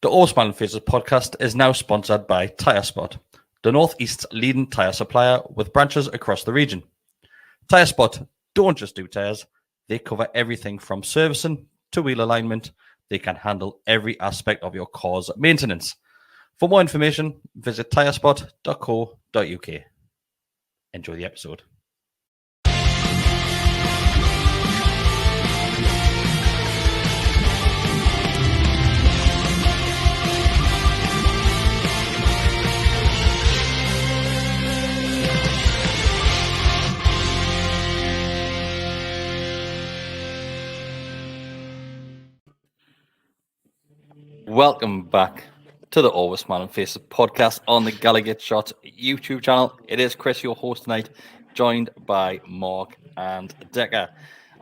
The All Smiling Faces podcast is now sponsored by Tyre Spot, the Northeast's leading tyre supplier with branches across the region. Tyre Spot don't just do tyres, they cover everything from servicing to wheel alignment. They can handle every aspect of your car's maintenance. For more information, visit tyrespot.co.uk. Enjoy the episode. Welcome back to the Always Smiling Faces podcast on the Gallowgateshots YouTube channel. It is Chris, your host tonight, joined by Mark and Decker.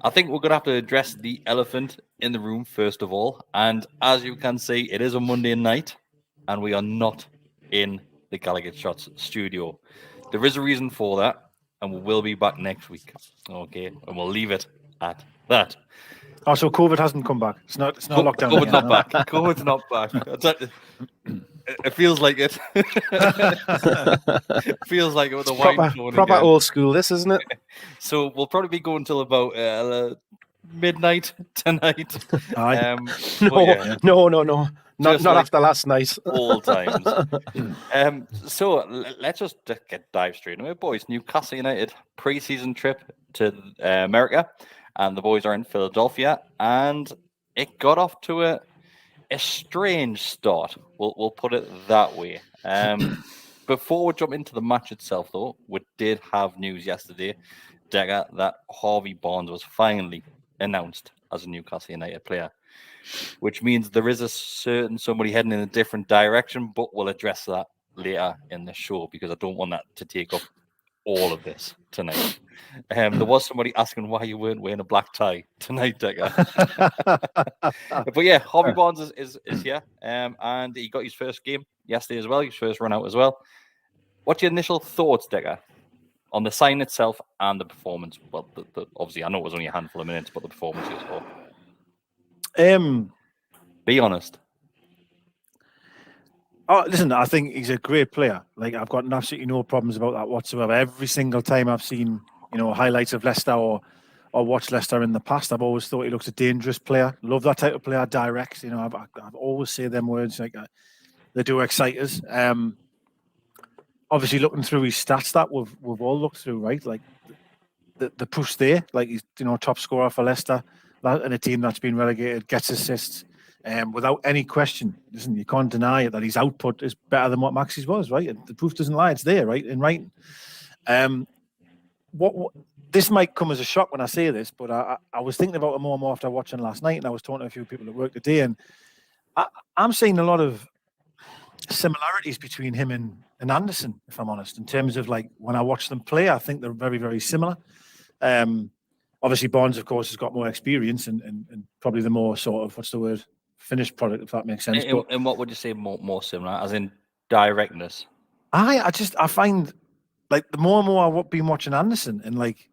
I think we're going to have to address the elephant in the room first of all. And as you can see, it is a Monday night and we are not in the Gallowgateshots studio. There is a reason for that and we will be back next week. Okay, and we'll leave it at that. Oh, so COVID hasn't come back. It's not lockdown. COVID's not back. COVID's not back. It feels like it. It feels like it with the wine proper old school. This, isn't it? So we'll probably be going till about midnight tonight. No. Not after last night. All times. So let's just dive straight into it, boys. Newcastle United pre-season trip to America. And the boys are in Philadelphia, and it got off to a strange start. We'll put it that way. Before we jump into the match itself, though, we did have news yesterday, Decker, that Harvey Barnes was finally announced as a Newcastle United player, which means there is a certain somebody heading in a different direction, but we'll address that later in the show because I don't want that to take up all of this tonight. There was somebody asking why you weren't wearing a black tie tonight, Decker. But yeah, Harvey Barnes is here, and he got his first game yesterday as well, his first run out as well. What's your initial thoughts, Decker, on the sign itself and the performance? Well, obviously, I know it was only a handful of minutes, but the performance as well. Be honest. Oh, listen, I think he's a great player. Like, I've got absolutely no problems about that whatsoever. Every single time I've seen, highlights of Leicester or watched Leicester in the past, I've always thought he looks a dangerous player. Love that type of player, direct. I've always say them words like they do excite us. Obviously, looking through his stats that we've all looked through, right? Like the push there, like he's top scorer for Leicester in a team that's been relegated, gets assists. Without any question, listen, you can't deny it that his output is better than what Max's was, right? The proof doesn't lie; it's there, right, in writing. What this might come as a shock when I say this, but I was thinking about it more and more after watching last night, and I was talking to a few people at work today, and I'm seeing a lot of similarities between him and Anderson, if I'm honest, in terms of like when I watch them play, I think they're very, very similar. Obviously, Barnes, of course, has got more experience and probably the more sort of finished product, if that makes sense. And what would you say more similar, as in directness? I find like the more and more I've been watching Anderson, and like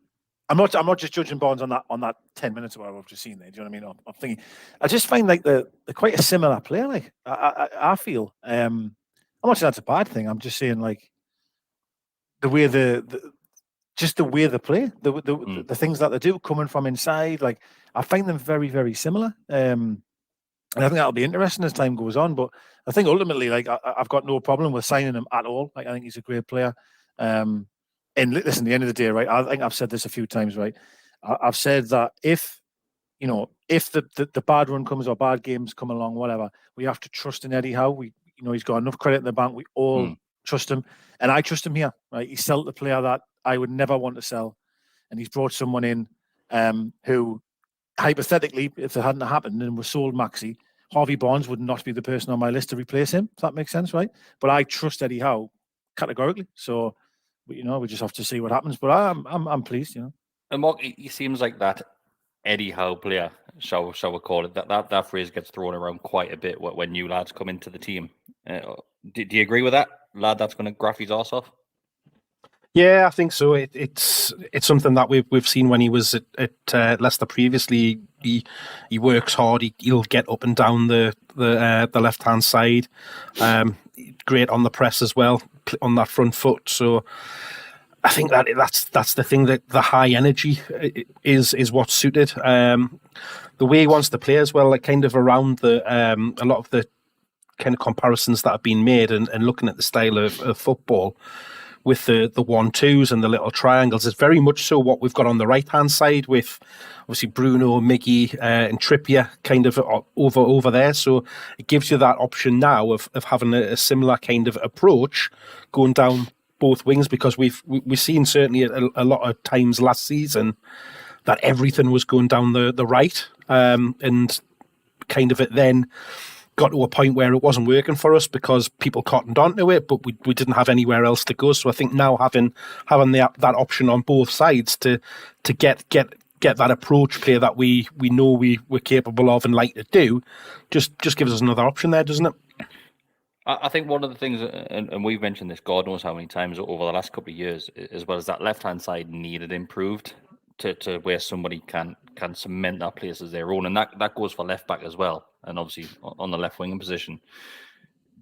I'm not just judging Barnes on that 10 minutes or whatever I've just seen there. Do you know what I mean? I'm thinking I just find like they're quite a similar player. Like I feel I'm not saying that's a bad thing. I'm just saying like the way just the way they play, the things that they do coming from inside, like I find them very, very similar. And I think that'll be interesting as time goes on. But I think ultimately, like I've got no problem with signing him at all. Like I think he's a great player. And listen, at the end of the day, right? I think I've said this a few times, right? I've said that if the bad run comes or bad games come along, whatever, we have to trust in Eddie Howe. He's got enough credit in the bank. We all trust him, and I trust him here. Right? He's sold the player that I would never want to sell, and he's brought someone in who, hypothetically, if it hadn't happened and was sold Maxi, Harvey Barnes would not be the person on my list to replace him. If that makes sense, right? But I trust Eddie Howe categorically. So, we just have to see what happens. But I'm pleased, And Mark, he seems like that Eddie Howe player, shall we call it? That phrase gets thrown around quite a bit when new lads come into the team. Do you agree with that? Lad that's going to graft his arse off? Yeah, I think so. It's something that we've seen when he was at Leicester previously. He works hard. He'll get up and down the left hand side. Great on the press as well, on that front foot. So I think that's the thing, that the high energy is what's suited. The way he wants to play as well, like kind of around a lot of the kind of comparisons that have been made, and looking at the style of football with the 1-2s and the little triangles, is very much so what we've got on the right hand side, with obviously Bruno, Miggy, and Trippier kind of over there. So it gives you that option now of having a similar kind of approach going down both wings, because we've seen certainly a lot of times last season that everything was going down the right, and kind of it then got to a point where it wasn't working for us because people cottoned onto it, but we didn't have anywhere else to go. So I think now having that option on both sides to get that approach play that we know we're capable of and like to do, just gives us another option there, doesn't it? I think one of the things, and we've mentioned this God knows how many times over the last couple of years, as well as that left-hand side needed improved to where somebody can cement that place as their own. And that goes for left-back as well, and obviously on the left-wing position.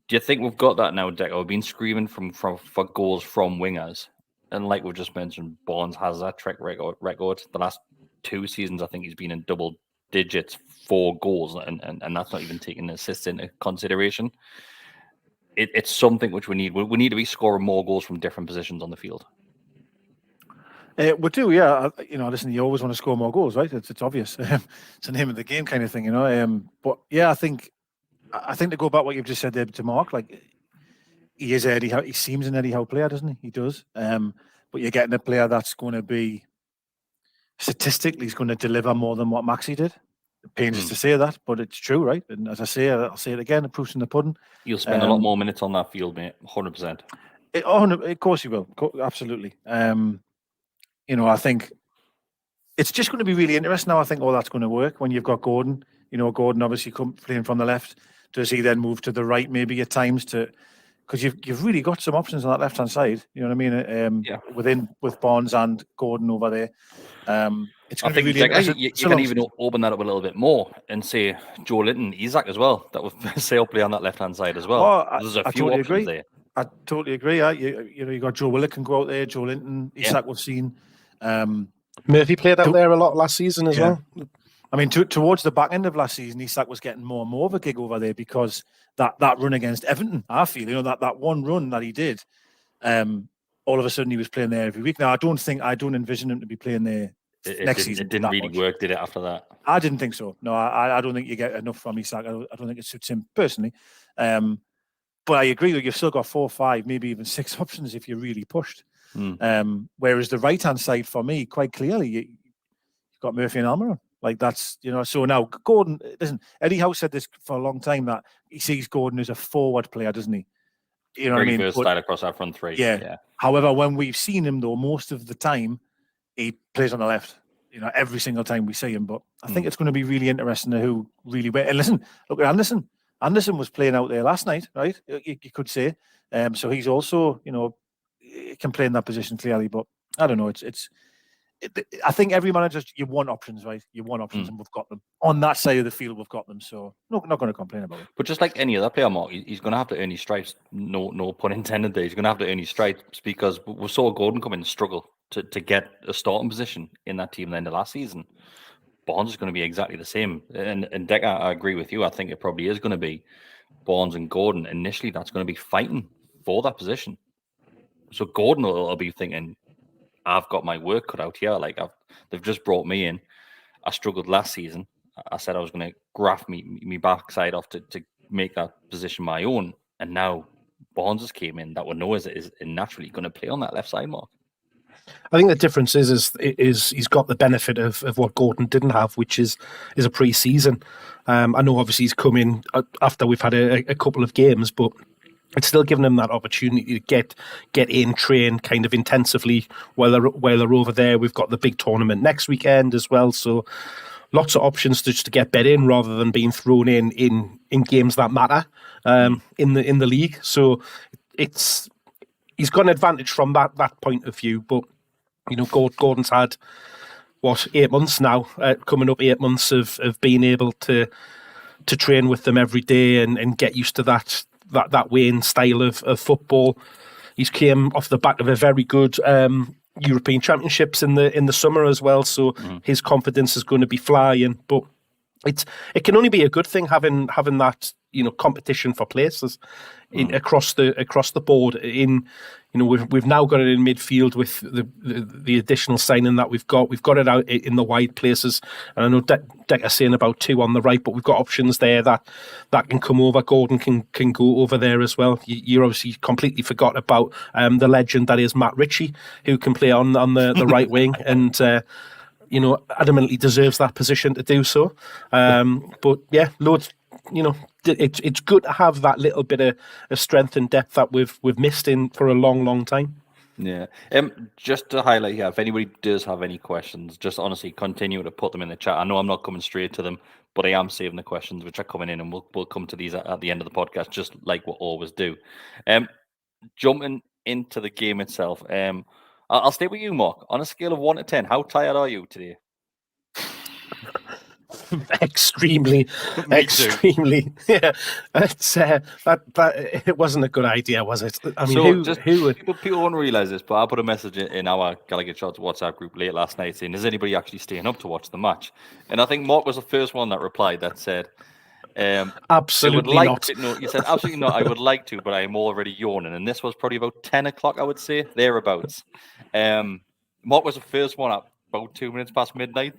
Do you think we've got that now, Deco? We've been screaming for goals from wingers. And like we've just mentioned, Barnes has that track record. The last 2 seasons, I think he's been in double digits for goals, and that's not even taking assists into consideration. It's something which we need. We need to be scoring more goals from different positions on the field. We do, yeah. Listen, you always want to score more goals, right? It's obvious. It's the name of the game, kind of thing, But yeah, I think to go back what you've just said there to Mark, like he is Eddie Howe. He seems an Eddie Howe player, doesn't he? He does. But you're getting a player that's going to be statistically, he's going to deliver more than what Maxi did. It pains us to say that, but it's true, right? And as I say, I'll say it again: the proof's in the pudding. You'll spend a lot more minutes on that field, mate. 100%. Of course you will. Absolutely. I think it's just going to be really interesting now. I think all that's going to work when you've got Gordon. Gordon obviously playing from the left. Does he then move to the right maybe at times because you've really got some options on that left hand side. You know what I mean? With Barnes and Gordon over there. It's going to be really interesting. You can even open that up a little bit more and say Joe Linton, Isak as well. That would say play on that left hand side as well. There's a few options there. I totally agree. You got Joe Willock can go out there. Joe Linton, Isak we've seen. Murphy played out there a lot last season as well. I mean, towards the back end of last season, Isak was getting more and more of a gig over there because that run against Everton, I feel, that one run that he did, all of a sudden he was playing there every week. Now, I don't envision him to be playing there next season. It didn't really work, did it, after that? I didn't think so. No, I don't think you get enough from Isak. I don't think it suits him personally. But I agree that you've still got 4, 5, maybe even 6 options if you're really pushed. Whereas the right-hand side, for me, quite clearly, you've got Murphy and Almiron. Like that's, so now Gordon, listen, Eddie Howe said this for a long time, that he sees Gordon as a forward player, doesn't he? You know Very what I mean? versatile across our front three. Yeah. However, when we've seen him, though, most of the time, he plays on the left. Every single time we see him. But I think it's going to be really interesting to who really went. And listen, look at Anderson. Anderson was playing out there last night, right? You could say. So he's also, can play in that position clearly. But I don't know. I think every manager, you want options, right? You want options, and we've got them on that side of the field. We've got them, so not going to complain about it. But just like any other player, Mark, he's going to have to earn his stripes. No pun intended there. He's going to have to earn his stripes because we saw Gordon come in and struggle to get a starting position in that team at the end of last season. Barnes is going to be exactly the same. And Decker, I agree with you. I think it probably is going to be Barnes and Gordon. Initially, that's going to be fighting for that position. So Gordon will be thinking, I've got my work cut out here. Like they've just brought me in. I struggled last season. I said I was going to graft me backside off to make that position my own. And now Barnes has came in that we know is naturally going to play on that left side, Mark. I think the difference is he's got the benefit of what Gordon didn't have, which is a pre-season. I know obviously he's come in after we've had a couple of games, but it's still giving him that opportunity to get in, train kind of intensively while they're over there. We've got the big tournament next weekend as well, so lots of options to get bet in rather than being thrown in games that matter in the league. So he's got an advantage from that point of view. But Gordon's had 8 months now, coming up 8 months of being able to train with them every day and get used to that way and style of football. He's came off the back of a very good European Championships in the summer as well, so his confidence is going to be flying. But it can only be a good thing having that competition for places across the board. We've now got it in midfield with the additional signing that we've got. We've got it out in the wide places, and I know Decker's saying about 2 on the right, but we've got options there that can come over. Gordon can go over there as well. You obviously completely forgot about the legend that is Matt Ritchie, who can play on the right wing and adamantly deserves that position to do so. But yeah, loads. It's good to have that little bit of strength and depth that we've missed in for a long time. Yeah. Just to highlight here, if anybody does have any questions, just honestly continue to put them in the chat. I know I'm not coming straight to them, but I am saving the questions which are coming in, and we'll come to these at the end of the podcast, just like we always do. Jumping into the game itself, I'll stay with you, Mark. On a scale of 1 to 10, how tired are you today? Extremely. Yeah, it's that it wasn't a good idea, was it? I mean, people won't realize this, but I put a message in our Gallowgateshots WhatsApp group late last night saying, "Is anybody actually staying up to watch the match?" And I think Mark was the first one that replied that said, "Absolutely not." No, you said absolutely not. I would like to, but I am already yawning. And this was probably about 10 o'clock, I would say, thereabouts. Mark was the first one up. About 2 minutes past midnight,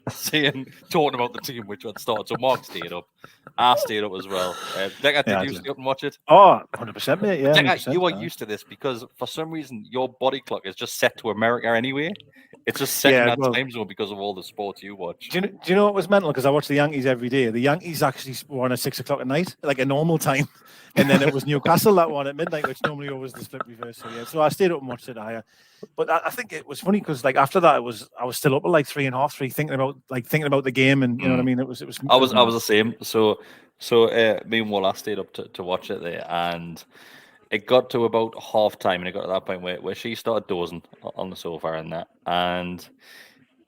talking about the team which had started. So Mark stayed up. I stayed up as well. Decker, did you stay up and watch it? Oh, 100%, mate. Yeah, Decker, you are used to this because for some reason your body clock is just set to America anyway. It's just set in that time zone because of all the sports you watch. Do you know what was mental? Because I watch the Yankees every day. The Yankees actually were on at 6 o'clock at night, like a normal time. And then it was Newcastle that one at midnight, which normally always the split reverse. So I stayed up and watched it higher. But I think it was funny because after that I was still up at 3:30, thinking about the game, and you know what I mean. It was. I was the same. So meanwhile I stayed up to watch it there, and it got to about half time, and it got to that point where she started dozing on the sofa and that, and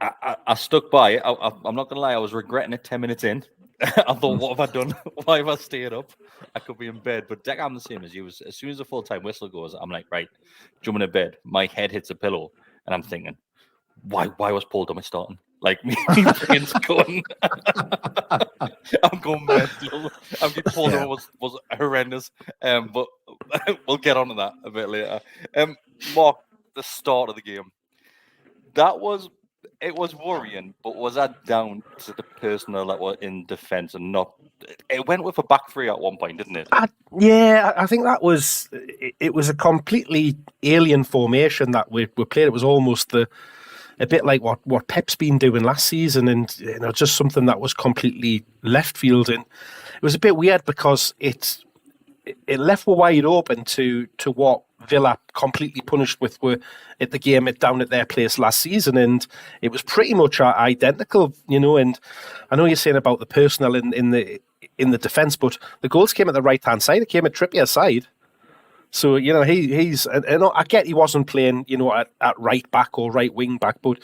I stuck by it. I'm not gonna lie, I was regretting it 10 minutes in. I thought, what have I done? Why have I stayed up? I could be in bed. But Deck, I'm the same as you. As soon as the full-time whistle goes, I'm like, right, jumping in bed. My head hits a pillow, and I'm thinking, why was Paul Dummett starting? Like, me brain's going. I'm going mental. Paul Dummett was horrendous. But we'll get on to that a bit later. Mark, the start of the game. It was worrying, but was that down to the personnel that were in defence and not? It went with a back three at one point, didn't it? I think that was. It was a completely alien formation that we played. It was almost a bit like what Pep's been doing last season, and just something that was completely left field. And it was a bit weird because it left wide open to what Villa completely punished with were at the game down at their place last season, and it was pretty much identical, and I know you're saying about the personnel in the defence, but the goals came at the right hand side. It came at Trippier's side, so he's. And I get he wasn't playing at right back or right wing back, but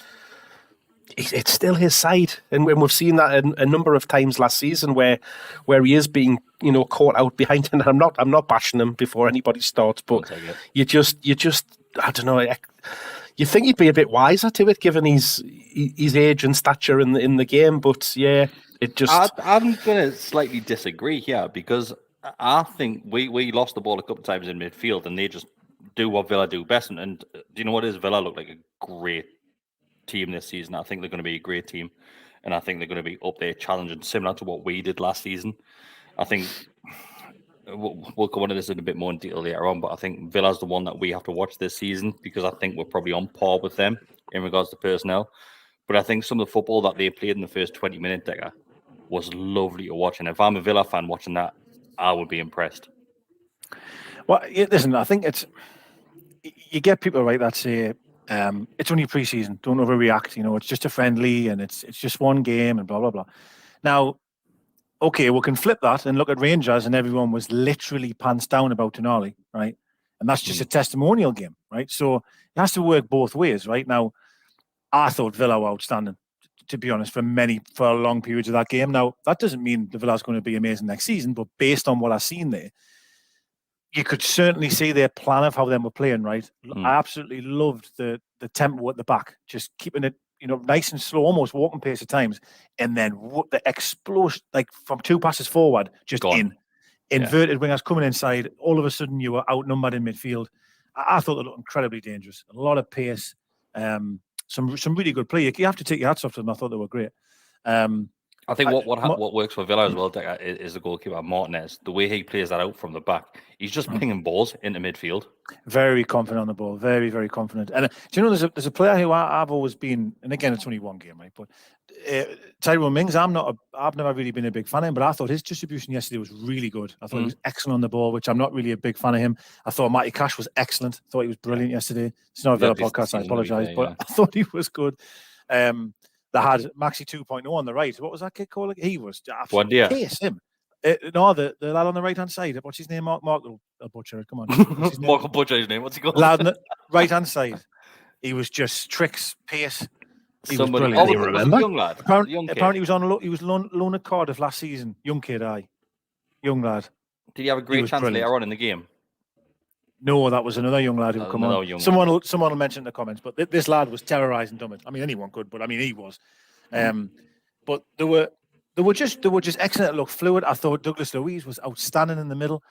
it's still his side, and we've seen that a number of times last season where he is being caught out behind. And I'm not bashing him before anybody starts, but you just I don't know. You think he'd be a bit wiser to it, given his age and stature in the game. But yeah, it just. I'm going to slightly disagree here because I think we lost the ball a couple of times in midfield, and they just do what Villa do best. And do you know what it is? Villa look like a great team this season. I think they're going to be a great team, and I think they're going to be up there challenging, similar to what we did last season. I think we'll go into this in a bit more in detail later on, but I think Villa's the one that we have to watch this season because I think we're probably on par with them in regards to personnel. But I think some of the football that they played in the first 20 minutes, Decker, was lovely to watch. And if I'm a Villa fan watching that, I would be impressed. Well, listen, I think you get people right that say it's only pre-season, don't overreact. It's just a friendly, and it's just one game, and blah blah blah. Now, okay, we can flip that and look at Rangers, and everyone was literally pants down about Tonali, right? and that's just a testimonial game, right? So it has to work both ways, right? Now, I thought Villa were outstanding, to be honest, for long periods of that game. Now, that doesn't mean the Villa's going to be amazing next season, but based on what I've seen there, you could certainly see their plan of how they were playing, right? I absolutely loved the tempo at the back, just keeping it, nice and slow, almost walking pace at times, and then the explosion, like from 2 passes forward, just inverted wingers coming inside. All of a sudden, you were outnumbered in midfield. I thought they looked incredibly dangerous. A lot of pace, some really good play. You have to take your hats off to them. I thought they were great. I think what works for Villa as well, Decker, is the goalkeeper Martinez. The way he plays that out from the back, he's just pinging balls into midfield. Very confident on the ball, very, very confident. And do you know there's a player who I've always been, and again it's only one game, right? But Tyrone Mings, I've never really been a big fan of him, but I thought his distribution yesterday was really good. I thought he was excellent on the ball, which I'm not really a big fan of him. I thought Matty Cash was excellent. I thought he was brilliant yesterday. It's not a Villa podcast, I apologise, but I thought he was good. They had Maxi 2.0 on the right. What was that kid called? He was absolutely pace him. No, the lad on the right hand side. What's his name? Mark will butcher it. Come on. Mark will butcher his name. What's he called? Lad on the right hand side. He was just tricks, pace. He was brilliant. Oh, remember? Young lad. Apparently he was loan at Cardiff last season. Young kid, young lad. Did he have a great chance later on in the game? No, that was another young lad who come on. Someone will mention in the comments, but this lad was terrorising Dummett. I mean, anyone could, but I mean, he was. But they were just excellent. Look, fluid. I thought Douglas Luiz was outstanding in the middle,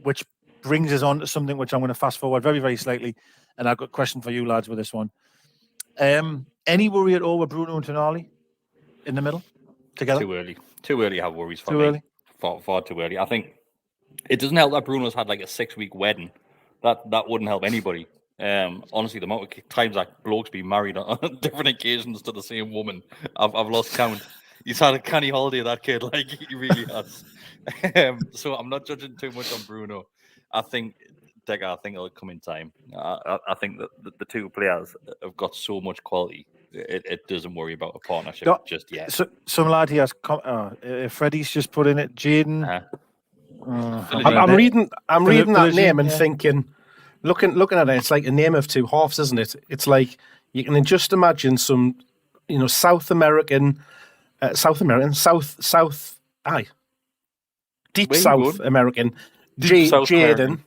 which brings us on to something which I'm going to fast forward very, very slightly. And I've got a question for you lads with this one. Any worry at all with Bruno and Tonali in the middle together? Too early to have worries for me. Early? Far too early. I think it doesn't help that Bruno's had like a 6-week wedding. That wouldn't help anybody. Honestly, the amount of times that bloke's been married on different occasions to the same woman, I've lost count. He's had a canny holiday, that kid, like he really has. So I'm not judging too much on Bruno. I think it'll come in time. I think that the two players have got so much quality. It doesn't worry about a partnership just yet. So some lad here has Freddie's just put in it. Jaden. I'm reading that name and thinking, looking at it, it's like a name of two halves, isn't it? It's like you can just imagine some, South American, deep South American, Jaden,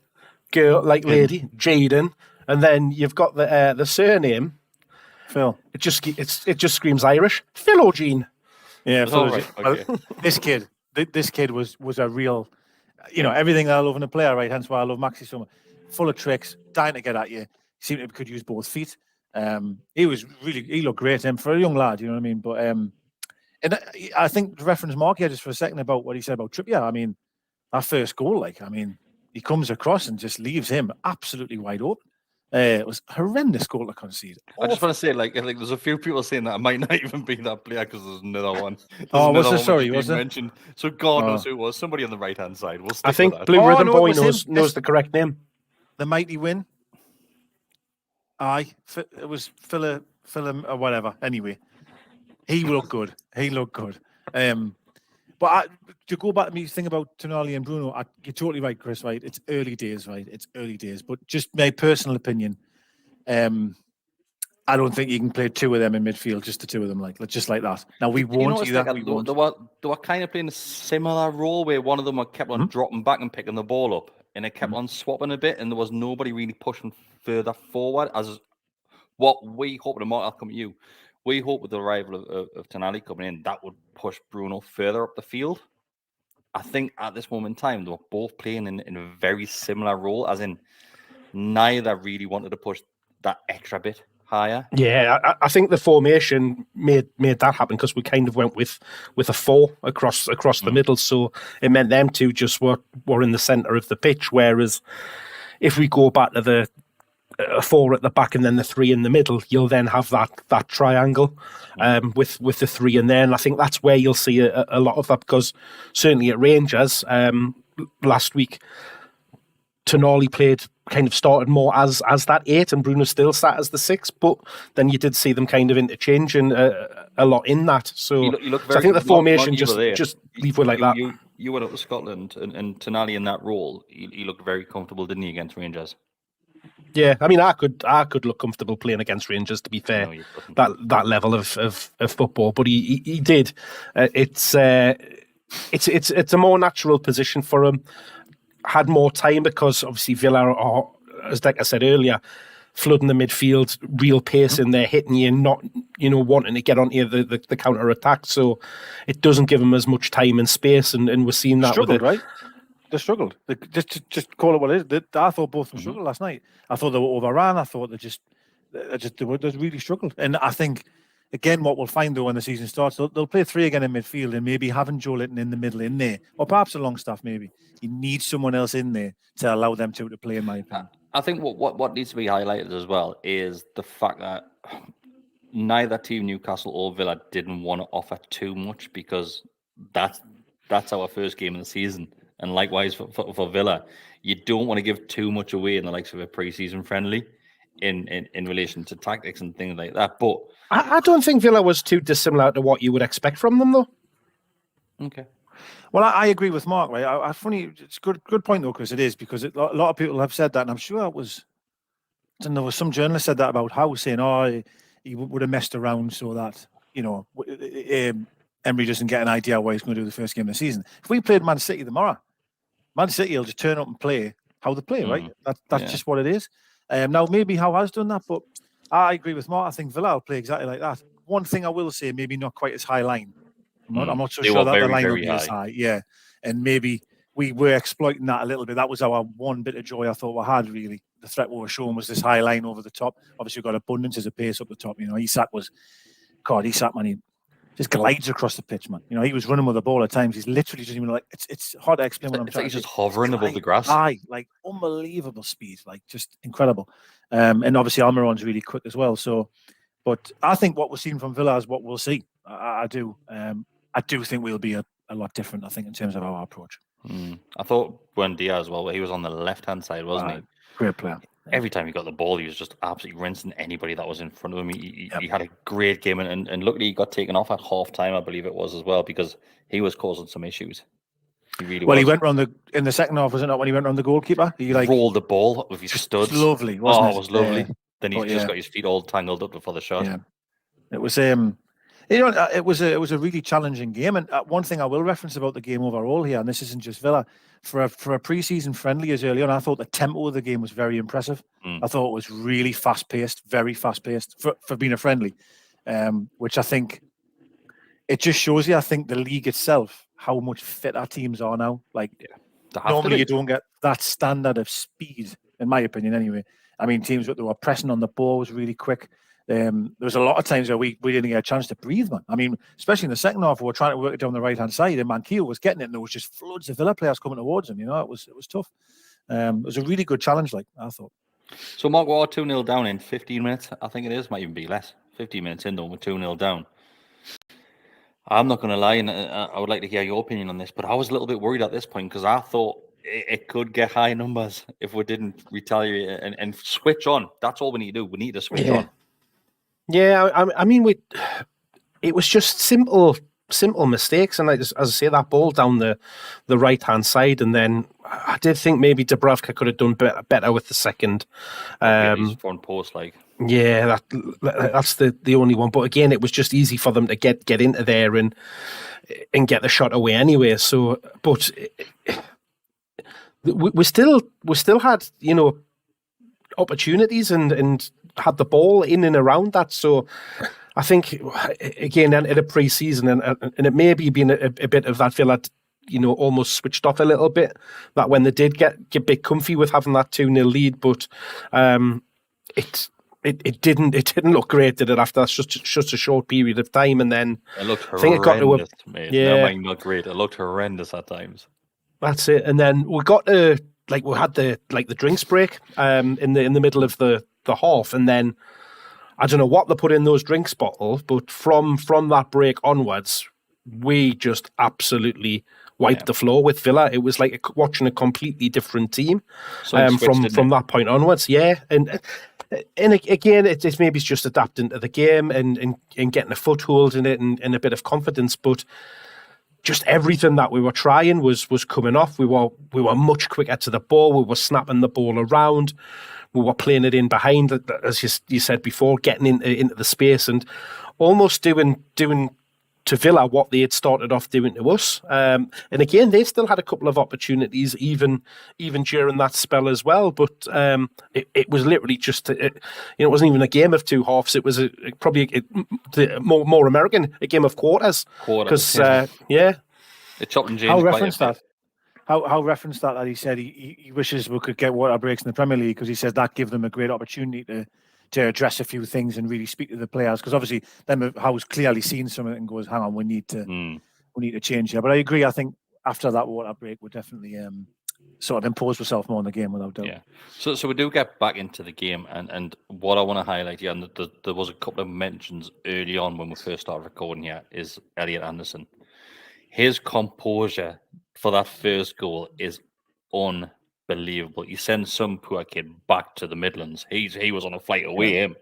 girl like lady, Jaden, and then you've got the surname Phil. It just screams Irish. Philogene. Yeah, Right. Okay. Well, this kid was a real. Everything that I love in a player, right? Hence why I love Maxi so much. Full of tricks, dying to get at you. Seemed to could use both feet. He looked great for a young lad, you know what I mean? But and I think to reference Mark here just for a second about what he said about Trippier. I mean, that first goal, he comes across and just leaves him absolutely wide open. It was a horrendous goal to concede. I just want to say, there's a few people saying that it might not even be that player because there's another one. Was there? Mentioned. So God knows who it was. Somebody on the right-hand side. We'll stick I think with that. Blue Rhythm Boy knows the correct name. The mighty win. Aye, it was Phil or whatever. Anyway, he looked good. But to go back to me thing about Tonali and Bruno, you're totally right, Chris. Right, it's early days, right? It's early days. But just my personal opinion, I don't think you can play two of them in midfield, just the two of them, just like that. Now we won't do that. They were kind of playing a similar role where one of them kept on dropping back and picking the ball up, and it kept on swapping a bit, and there was nobody really pushing further forward. As what we hope, and Mark, I'll come to you. We hope with the arrival of Tonali coming in, that would push Bruno further up the field. I think at this moment in time, they were both playing in a very similar role, as in neither really wanted to push that extra bit higher. Yeah, I think the formation made that happen because we kind of went with a 4 across the middle, so it meant them two just were in the centre of the pitch, whereas if we go back to a 4 at the back and then the 3 in the middle, you'll then have that triangle with the 3 in there, and I think that's where you'll see a lot of that, because certainly at Rangers last week, Tonali started more as that 8 and Bruno still sat as the 6, but then you did see them kind of interchanging a lot in that. So, I think the formation just leave it like that. You you went up to Scotland and Tonali in that role, he looked very comfortable, didn't he, against Rangers? Yeah, I mean, I could look comfortable playing against Rangers. To be fair, No, you couldn't. that level of football, but he did. It's a more natural position for him. Had more time because obviously Villa are, as like I said earlier, flooding the midfield, real pace in there, hitting you, not wanting to get onto the counter attack. So it doesn't give him as much time and space, and we're seeing that struggled, with it. right? They struggled. Just call it what it is. I thought both of them struggled last night. I thought they were overran. I thought they really struggled. And I think, again, what we'll find though when the season starts, they'll play three again in midfield and maybe having Joe Linton in the middle in there, or perhaps a Longstaff maybe. You need someone else in there to allow them to play, in my opinion. I think what needs to be highlighted as well is the fact that neither team, Newcastle or Villa, didn't want to offer too much, because that's our first game of the season. And likewise for Villa, you don't want to give too much away in the likes of a pre-season friendly in relation to tactics and things like that. But I don't think Villa was too dissimilar to what you would expect from them, though. Okay. Well, I agree with Mark, right? I funny, it's good point though, because it is, because a lot of people have said that, and I'm sure it was, I don't know, some journalist said that about Howe, saying, he would have messed around so that, Emery doesn't get an idea what he's going to do the first game of the season. If we played Man City tomorrow, Man City will just turn up and play how they play, right? That's just what it is. Now, maybe Howe has done that, but I agree with Mark. I think Villa will play exactly like that. One thing I will say, maybe not quite as high line. I'm not so sure that the line will be as high. Yeah. And maybe we were exploiting that a little bit. That was our one bit of joy I thought we had, really. The threat we were showing was this high line over the top. Obviously, we've got abundance as a pace up the top. Isak, man, he just glides across the pitch, man. He was running with the ball at times. He's literally just it's hard to explain what I'm trying to say. He's just hovering above the grass. Like unbelievable speed, like just incredible. And obviously Almiron's really quick as well. So, but I think what we're seeing from Villa is what we'll see. I do. I do think we'll be a lot different, I think, in terms of our approach. I thought Buendia as well, he was on the left-hand side, wasn't he? Great player. Every time he got the ball, he was just absolutely rinsing anybody that was in front of him. He had a great game, and luckily he got taken off at half-time, I believe it was, as well, because he was causing some issues. He really was. He went round in the second half, was it not, when he went round the goalkeeper? He rolled the ball with his studs. Lovely, wasn't it? It was lovely. Then he just got his feet all tangled up before the shot. Yeah. It was it was a really challenging game, and one thing I will reference about the game overall here, and this isn't just Villa, for a pre-season friendly as early on, I thought the tempo of the game was very impressive. I thought it was really fast-paced, very fast-paced for being a friendly, which I think it just shows you, I think, the league itself, how much fit our teams are now. Normally you don't get that standard of speed, in my opinion anyway. I mean, teams that were pressing on the ball was really quick. There was a lot of times where we didn't get a chance to breathe, man. I mean, especially in the second half, we were trying to work it down the right-hand side, and Manquillo was getting it, and there was just floods of Villa players coming towards him. It was tough. It was a really good challenge, I thought. So, Mark, we're 2-0 down in 15 minutes, I think it is. Might even be less. 15 minutes in, though, we're 2-0 down. I'm not going to lie, and I would like to hear your opinion on this, but I was a little bit worried at this point, because I thought it could get high numbers if we didn't retaliate and switch on. That's all we need to do. We need to switch on. Yeah, I mean, it was just simple mistakes, and as I say, that ball down the right hand side, and then I did think maybe Dubravka could have done better with the second. His front post, yeah, that's the only one. But again, it was just easy for them to get into there and get the shot away anyway. So, but we still had opportunities and had the ball in and around that. So I think, again, in a pre-season, and it may be been a bit of that Villa, almost switched off a little bit, that when they did get a bit comfy with having that 2-0 lead, but it didn't look great, did it, after just a short period of time, and then it looked horrendous, mate. Yeah. No, not great. It looked horrendous at times. That's it. And then we got we had the drinks break in the middle of the half, and then I don't know what they put in those drinks bottles, but from that break onwards, we just absolutely wiped the floor with Villa. It was like watching a completely different team from that point onwards. Yeah, and again, it's maybe it's just adapting to the game and getting a foothold in it and a bit of confidence, but just everything that we were trying was coming off. We were much quicker to the ball. We were snapping the ball around. We were playing it in behind, as you said before, getting into the space and almost doing to Villa what they had started off doing to us. And again, they still had a couple of opportunities, even during that spell as well. But it was literally just, it wasn't even a game of two halves. It was probably more American, a game of quarters. Because, yeah. It chopped and changed. How referenced that? How referenced that he said he wishes we could get water breaks in the Premier League because he says that give them a great opportunity to address a few things and really speak to the players, because obviously them Howe's clearly seen something and goes, hang on, we need to change here. But I agree. I think after that water break, we definitely sort of imposed ourselves more in the game without doubt. Yeah. So we do get back into the game, and what I want to highlight here, and there was a couple of mentions early on when we first started recording here, is Elliot Anderson. His composure for that first goal is unbelievable. He sends some poor kid back to the Midlands. He was on a flight away. Him,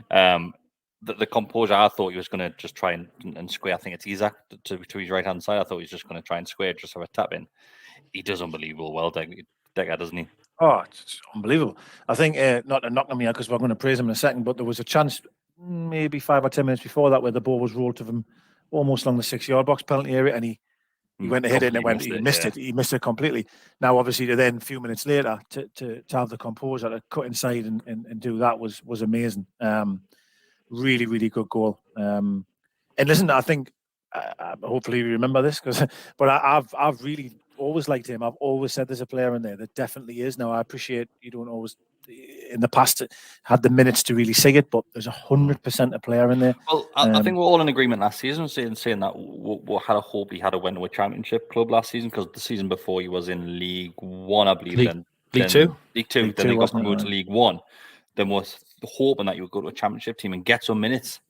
the composure. I thought he was going to just try and square. I think it's Isaac to his right hand side. I thought he was just going to try and square, just have a tap in. He does unbelievable well, Decker, doesn't he? Oh, it's unbelievable. I think not to knock him here because we're going to praise him in a second, but there was a chance maybe 5 or 10 minutes before that where the ball was rolled to him almost along the 6-yard box penalty area, and he went to hit it and he missed it. He missed it completely. Now, obviously, then a few minutes later to have the composure to cut inside and do that was amazing. Really, really good goal. And listen, I think hopefully you remember this but I've really always liked him. I've always said there's a player in there that definitely is. Now, I appreciate you don't always in the past had the minutes to really see it, but there's 100% a player in there. Well, I think we're all in agreement last season saying that we had a hope he had went to a championship club last season, because the season before he was in League One, I believe. League Two. Then they got promoted to League One. Then was hoping that you would go to a championship team and get some minutes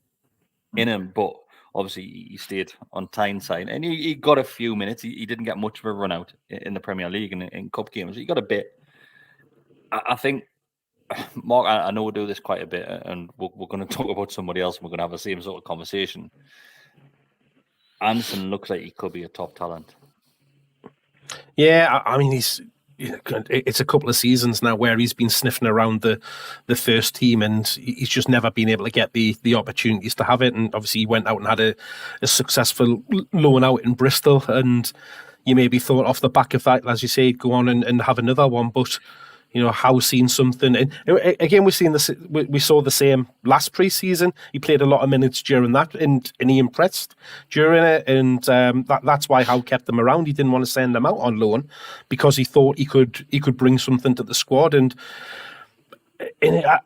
in him, but obviously he stayed on Tyneside and he got a few minutes. He didn't get much of a run out in the Premier League and in cup games. He got a bit. I think, Mark, I know we do this quite a bit, and we're going to talk about somebody else, and we're going to have the same sort of conversation. Anderson looks like he could be a top talent. Yeah, I mean, it's a couple of seasons now where he's been sniffing around the first team, and he's just never been able to get the opportunities to have it. And obviously he went out and had a successful loan out in Bristol, and you maybe thought off the back of that, as you say, go on and have another one. But Howe's seen something. And again, we saw the same last pre-season. He played a lot of minutes during that, and he impressed during it. And that's why Howe kept him around. He didn't want to send him out on loan because he thought he could bring something to the squad. And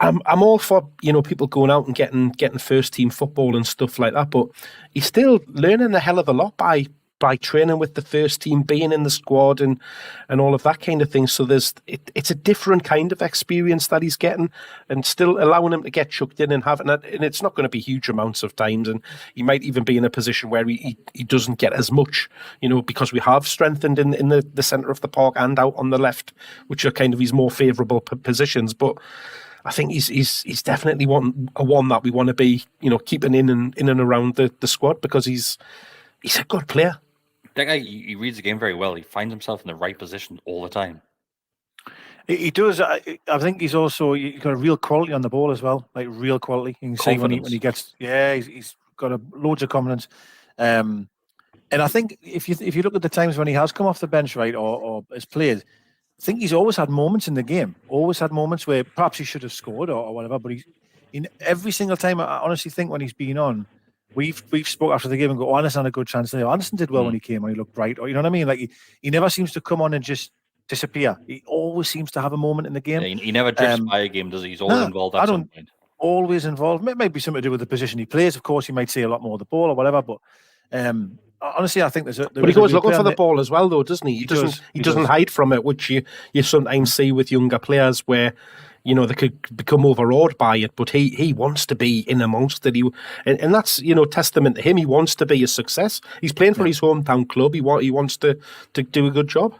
I'm all for people going out and getting first team football and stuff like that. But he's still learning a hell of a lot by training with the first team, being in the squad and all of that kind of thing. So it's a different kind of experience that he's getting, and still allowing him to get chucked in and having it. And it's not going to be huge amounts of times. And he might even be in a position where he doesn't get as much, because we have strengthened in the centre of the park and out on the left, which are kind of his more favourable positions. But I think he's definitely one that we want to be, keeping in and around the squad, because he's a good player. That guy, he reads the game very well. He finds himself in the right position all the time. He does. I think he's got a real quality on the ball as well, like real quality. You can see when he gets. Yeah, he's got loads of confidence. And I think if you look at the times when he has come off the bench, right, or has played, I think he's always had moments in the game. Always had moments where perhaps he should have scored or whatever. But in every single time, I honestly think when he's been on, we've spoke after the game and go, Anderson had a good chance there. Anderson did well when he came on. He looked bright. Or you know what I mean? Like he never seems to come on and just disappear. He always seems to have a moment in the game. Yeah, he never drifts by a game, does he? He's always involved at some point. Always involved. It might be something to do with the position he plays. Of course, he might see a lot more of the ball or whatever. But honestly, I think but he goes looking for the ball as well, though, doesn't he? He doesn't hide from it, which you sometimes see with younger players where they could become overawed by it, but he wants to be in amongst it. And that's testament to him. He wants to be a success. He's playing for his hometown club. He wants to do a good job.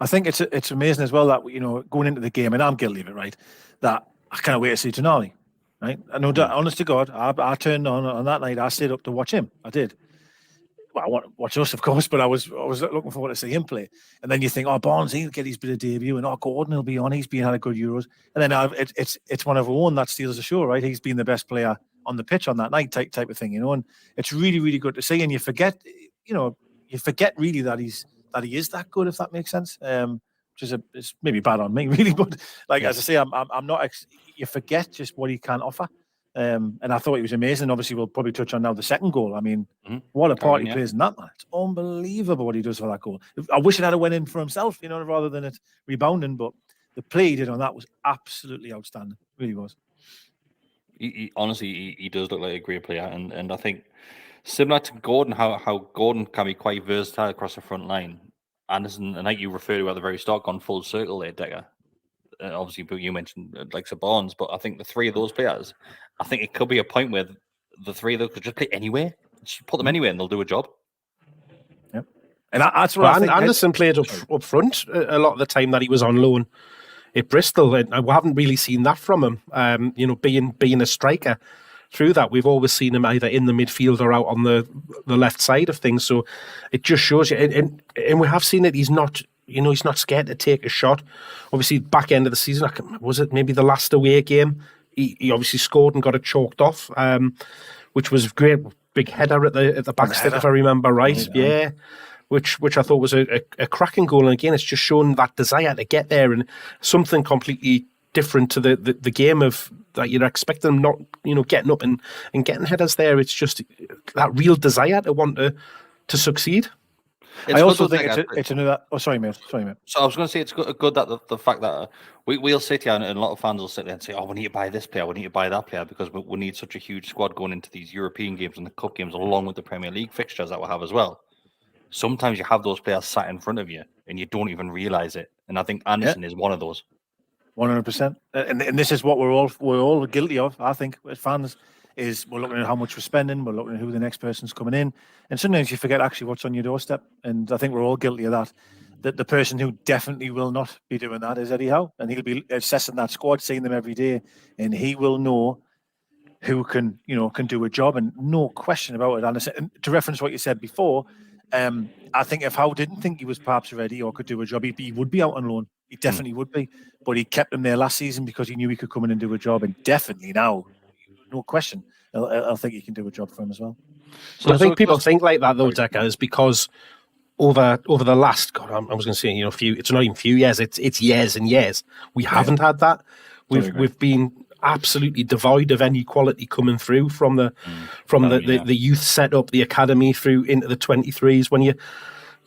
I think it's amazing as well that going into the game, and I'm guilty of it, right? That I can't wait to see Tonali, right? I know, honest to God, I turned on that night. I stayed up to watch him. I did. well, I want to watch us, of course, but I was looking forward to see him play. And then you think, oh, Barnes, he'll get his bit of debut, and oh, Gordon will be on. He's been had a good Euros. And then it's one of our own that steals the show, right? He's been the best player on the pitch on that night, type of thing, And it's really, really good to see. And you forget, really that he is that good, if that makes sense. Which is it's maybe bad on me, really, but as I say, I'm not. You forget just what he can offer. And I thought he was amazing. Obviously, we'll probably touch on now the second goal. I mean, what a part he plays in that, man. It's unbelievable what he does for that goal. I wish it had went in for himself, rather than it rebounding. But the play he did on that was absolutely outstanding. It really was. He honestly, he does look like a great player. And I think similar to Gordon, how Gordon can be quite versatile across the front line. Anderson, and like you referred to at the very start, gone full circle there, Decker. Obviously, you mentioned like Barnes, but I think the three of those players, I think it could be a point where the three of them could just play anywhere. Just put them anywhere and they'll do a job. Yep. And that's what I think. Anderson played up front a lot of the time that he was on loan at Bristol, and we haven't really seen that from him. Being a striker. Through that, we've always seen him either in the midfield or out on the left side of things. So it just shows you, and we have seen it. He's not. He's not scared to take a shot. Obviously, back end of the season, was it maybe the last away game? He obviously scored and got it chalked off, which was great. Big header at the back step, if I remember right. Yeah. Which I thought was a cracking goal. And again, it's just shown that desire to get there and something completely different to the game of that you'd expect them not, getting up and getting headers there. It's just that real desire to want to succeed. I also think it's another. Oh, sorry, mate. So I was going to say it's good that the fact that we'll sit here and a lot of fans will sit there and say, "Oh, we need to buy this player, we need to buy that player," because we need such a huge squad going into these European games and the cup games, along with the Premier League fixtures that we'll have as well. Sometimes you have those players sat in front of you and you don't even realise it. And I think Anderson is one of those. 100%. And this is what we're all guilty of. I think as fans. Is we're looking at how much we're spending, we're looking at who the next person's coming in, and sometimes you forget actually what's on your doorstep. And I think we're all guilty of that. That the person who definitely will not be doing that is Eddie Howe, and he'll be assessing that squad, seeing them every day, and he will know who can do a job, and no question about it. And to reference what you said before, I think if Howe didn't think he was perhaps ready or could do a job, he would be out on loan. He definitely would be, but he kept him there last season because he knew he could come in and do a job, and definitely now. No question. I think he can do a job for him as well. So I think people think like that though, Decker, is because over the last I was going to say it's not even few years, it's years and years. We haven't had that. We've been absolutely devoid of any quality coming through from the youth setup, the academy through into the 23s. When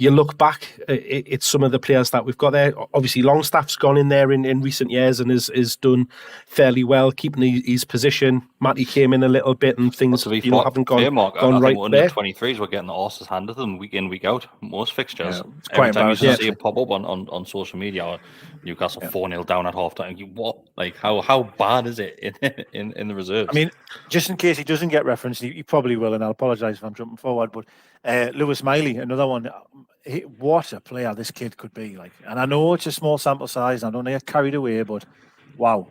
you look back, it's some of the players that we've got there. Obviously, Longstaff's gone in there in recent years and is done fairly well, keeping his position. Matty came in a little bit and things haven't gone right there. The 23s were getting the horses handed to them week in, week out. Most fixtures. Yeah, it's quite Every time you see it pop up on social media, or Newcastle 4-0 down at half time. How bad is it in the reserves? I mean, just in case he doesn't get referenced, he probably will, and I'll apologise if I'm jumping forward, but Lewis Miley, another one. What a player this kid could be like, and I know it's a small sample size. I don't get carried away, but wow,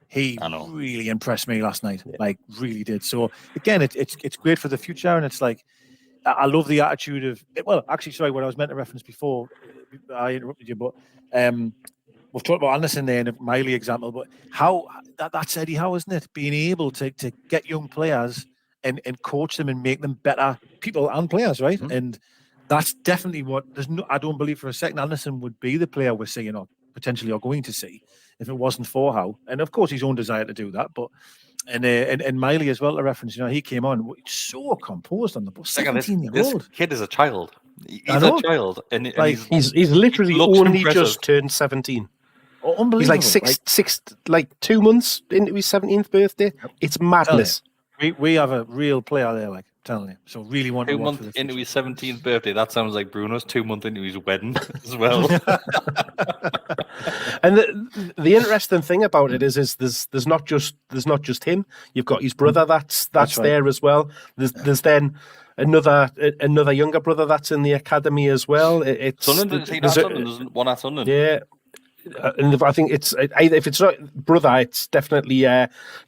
he really impressed me last night. Really did. So again, it's great for the future, and it's I love the attitude of. Well, actually, sorry, what I was meant to reference before, I interrupted you, but we've talked about Anderson there and a Miley example, but how that's Eddie Howe, isn't it? Being able to get young players and coach them and make them better people and players, right? Mm-hmm. And that's definitely what I don't believe for a second Anderson would be the player we're seeing or potentially are going to see if it wasn't for Howe. And of course his own desire to do that, but and Miley as well to reference, he came on so composed on the bus. 17-year-old. This kid is a child. He's a child, and he's literally only just turned 17. Oh, unbelievable. He's 2 months into his 17th birthday. It's madness. We have a real player there, telling you. So really want 2 months into his 17th birthday. That sounds like Bruno's 2 months into his wedding as well. And the interesting thing about it is there's not just him. You've got his brother that's right. There as well. There's then another younger brother that's in the academy as well. Sunderland, there's one at Sunderland. Yeah. And I think if it's not brother, it's definitely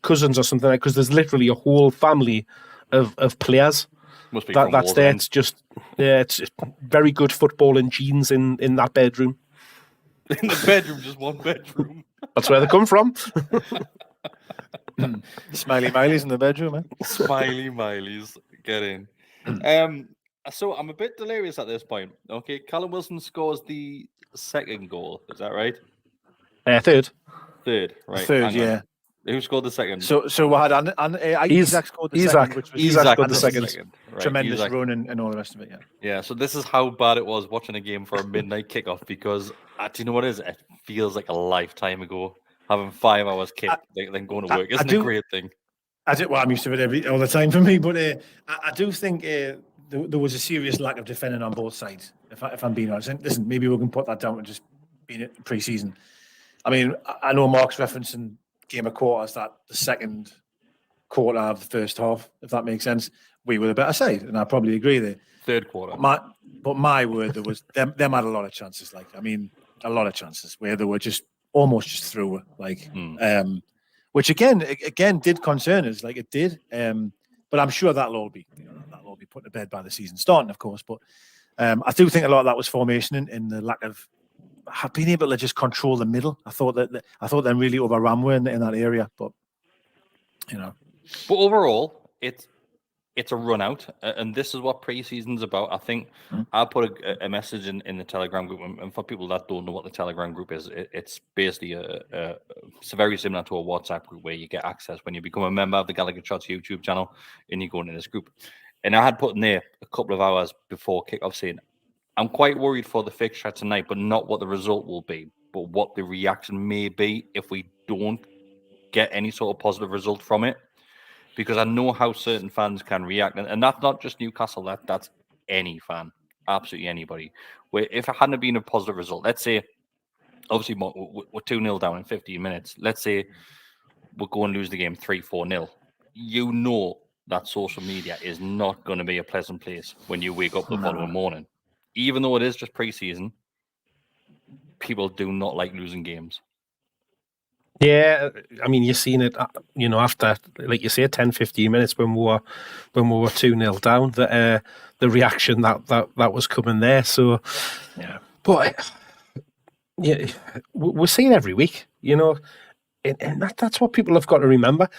cousins or something, because there's literally a whole family of players Must be That's from there. Warzone. It's just it's very good football and genes in that bedroom. In the bedroom, just one bedroom. That's where they come from. Smiley Miley's in the bedroom, eh? Smiley Miley's, get in. So I'm a bit delirious at this point. Okay, Callum Wilson scores the second goal. Is that right? Third. Third, right? Third, hang on. yeah. Who scored the second? So we had Isaac scored the second, which was Isaac scored the second. Right, tremendous Isaac. run and all the rest of it. Yeah. Yeah, so this is how bad it was watching a game for a midnight kickoff because do you know what it is? It feels like a lifetime ago having 5 hours kick, then going to work. Isn't it a great thing? Well, I'm used to it all the time for me, but I do think there was a serious lack of defending on both sides. If I'm being honest, and listen, maybe we can put that down to just being it pre-season. I mean, I know Mark's referencing game of quarters that the second quarter of the first half, if that makes sense, we were the better side, and I probably agree there. Third quarter. But my word, there was them had a lot of chances. A lot of chances where they were just almost just through. Which again did concern us. Like it did. But I'm sure that'll all be put to bed by the season starting, of course. But I do think a lot of that was formation and the lack of being able to just control the middle. I thought them really overran were in that area. But But overall, it's a run out, and this is what pre-season's about. I think I put a message in the Telegram group, and for people that don't know what the Telegram group is, it's basically it's very similar to a WhatsApp group where you get access when you become a member of the Gallowgateshots YouTube channel and you go into this group. And I had put in there a couple of hours before kickoff saying, I'm quite worried for the fixture tonight, but not what the result will be, but what the reaction may be if we don't get any sort of positive result from it. Because I know how certain fans can react, and that's not just Newcastle. That's any fan, absolutely anybody. Where if it hadn't been a positive result, let's say, obviously we're 2-0 down in 15 minutes. Let's say we're going to lose the game 3-4-0. You know that social media is not going to be a pleasant place when you wake up the following morning, even though it is just pre-season. People do not like losing games. Yeah, I mean, you've seen it, after, like you say, 10, 15 minutes when we were 2-0 down, the reaction that was coming there. So, yeah. But, yeah, we're seeing every week, and that's what people have got to remember.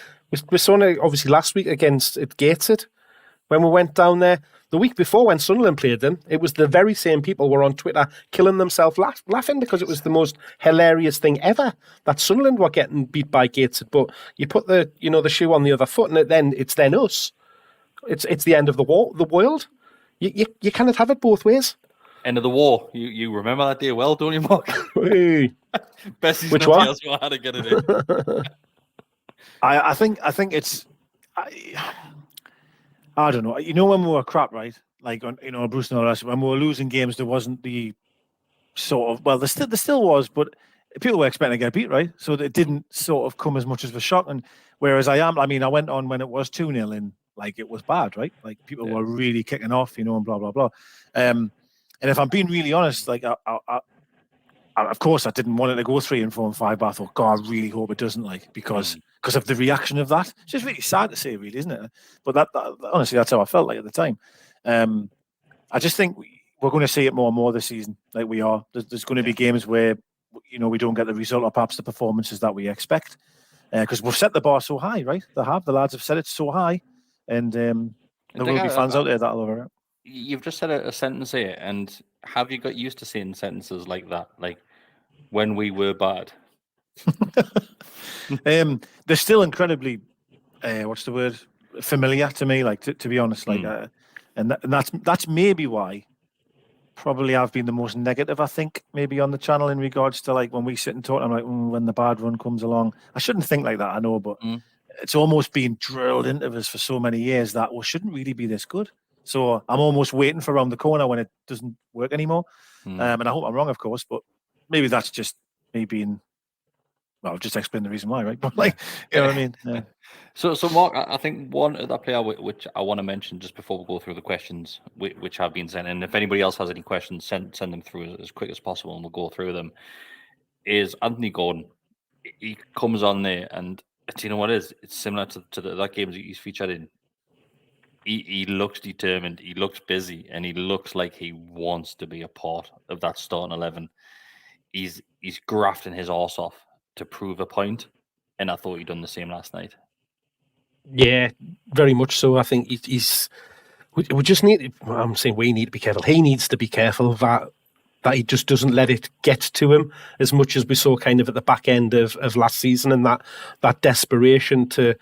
We saw it, obviously, last week against Gateshead, when we went down there. The week before, when Sunderland played them, it was the very same people were on Twitter killing themselves laughing because it was the most hilarious thing ever that Sunderland were getting beat by Gateshead. But you put the shoe on the other foot, and it's then us. It's the end of the world. You cannot have it both ways. End of the war. You remember that day well, don't you, Mark? Best Which one? Else how to get it in. I think it's. I don't know. When we were crap, right? Like, Bruce and all that. When we were losing games, there wasn't the sort of. Well, there still was, but people were expecting to get beat, right? So it didn't sort of come as much of a shock. And whereas I went on when it was 2-0 and like it was bad, right? Like people were really kicking off, and blah blah blah. And if I'm being really honest, like I of course I didn't want it to go 3 and 4 and 5, but I thought, God, I really hope it doesn't, like, because of the reaction of that. It's just really sad to say, really, isn't it? But that honestly, that's how I felt like at the time. I just think we're going to see it more and more this season. Like we are. There's going to be games where we don't get the result or perhaps the performances that we expect, because we've set the bar so high, right? The lads have set it so high, and there will be fans out there that'll over it. You've just said a sentence here, and have you got used to saying sentences like that? Like, when we were bad? They're still incredibly, what's the word? Familiar to me, like, to be honest. Like, and that's maybe why probably I've been the most negative, I think, maybe on the channel in regards to, like, when we sit and talk, I'm like, when the bad run comes along. I shouldn't think like that, I know, but it's almost been drilled into us for so many years that we shouldn't really be this good. So I'm almost waiting for around the corner when it doesn't work anymore. And I hope I'm wrong, of course, but maybe that's just me being, well, just explain the reason why, right? But like, you know what I mean? Yeah. So Mark, I think one other player which I want to mention just before we go through the questions which have been sent, and if anybody else has any questions, send them through as quick as possible and we'll go through them, is Anthony Gordon. He comes on there and do you know what it is? It's similar to that games he's featured in. he looks determined, he looks busy, and he looks like he wants to be a part of that starting 11. He's grafting his arse off to prove a point, and I thought he'd done the same last night. Yeah, very much so. I think he's. We just need. I'm saying we need to be careful. He needs to be careful that he just doesn't let it get to him as much as we saw kind of at the back end of last season, and that desperation to,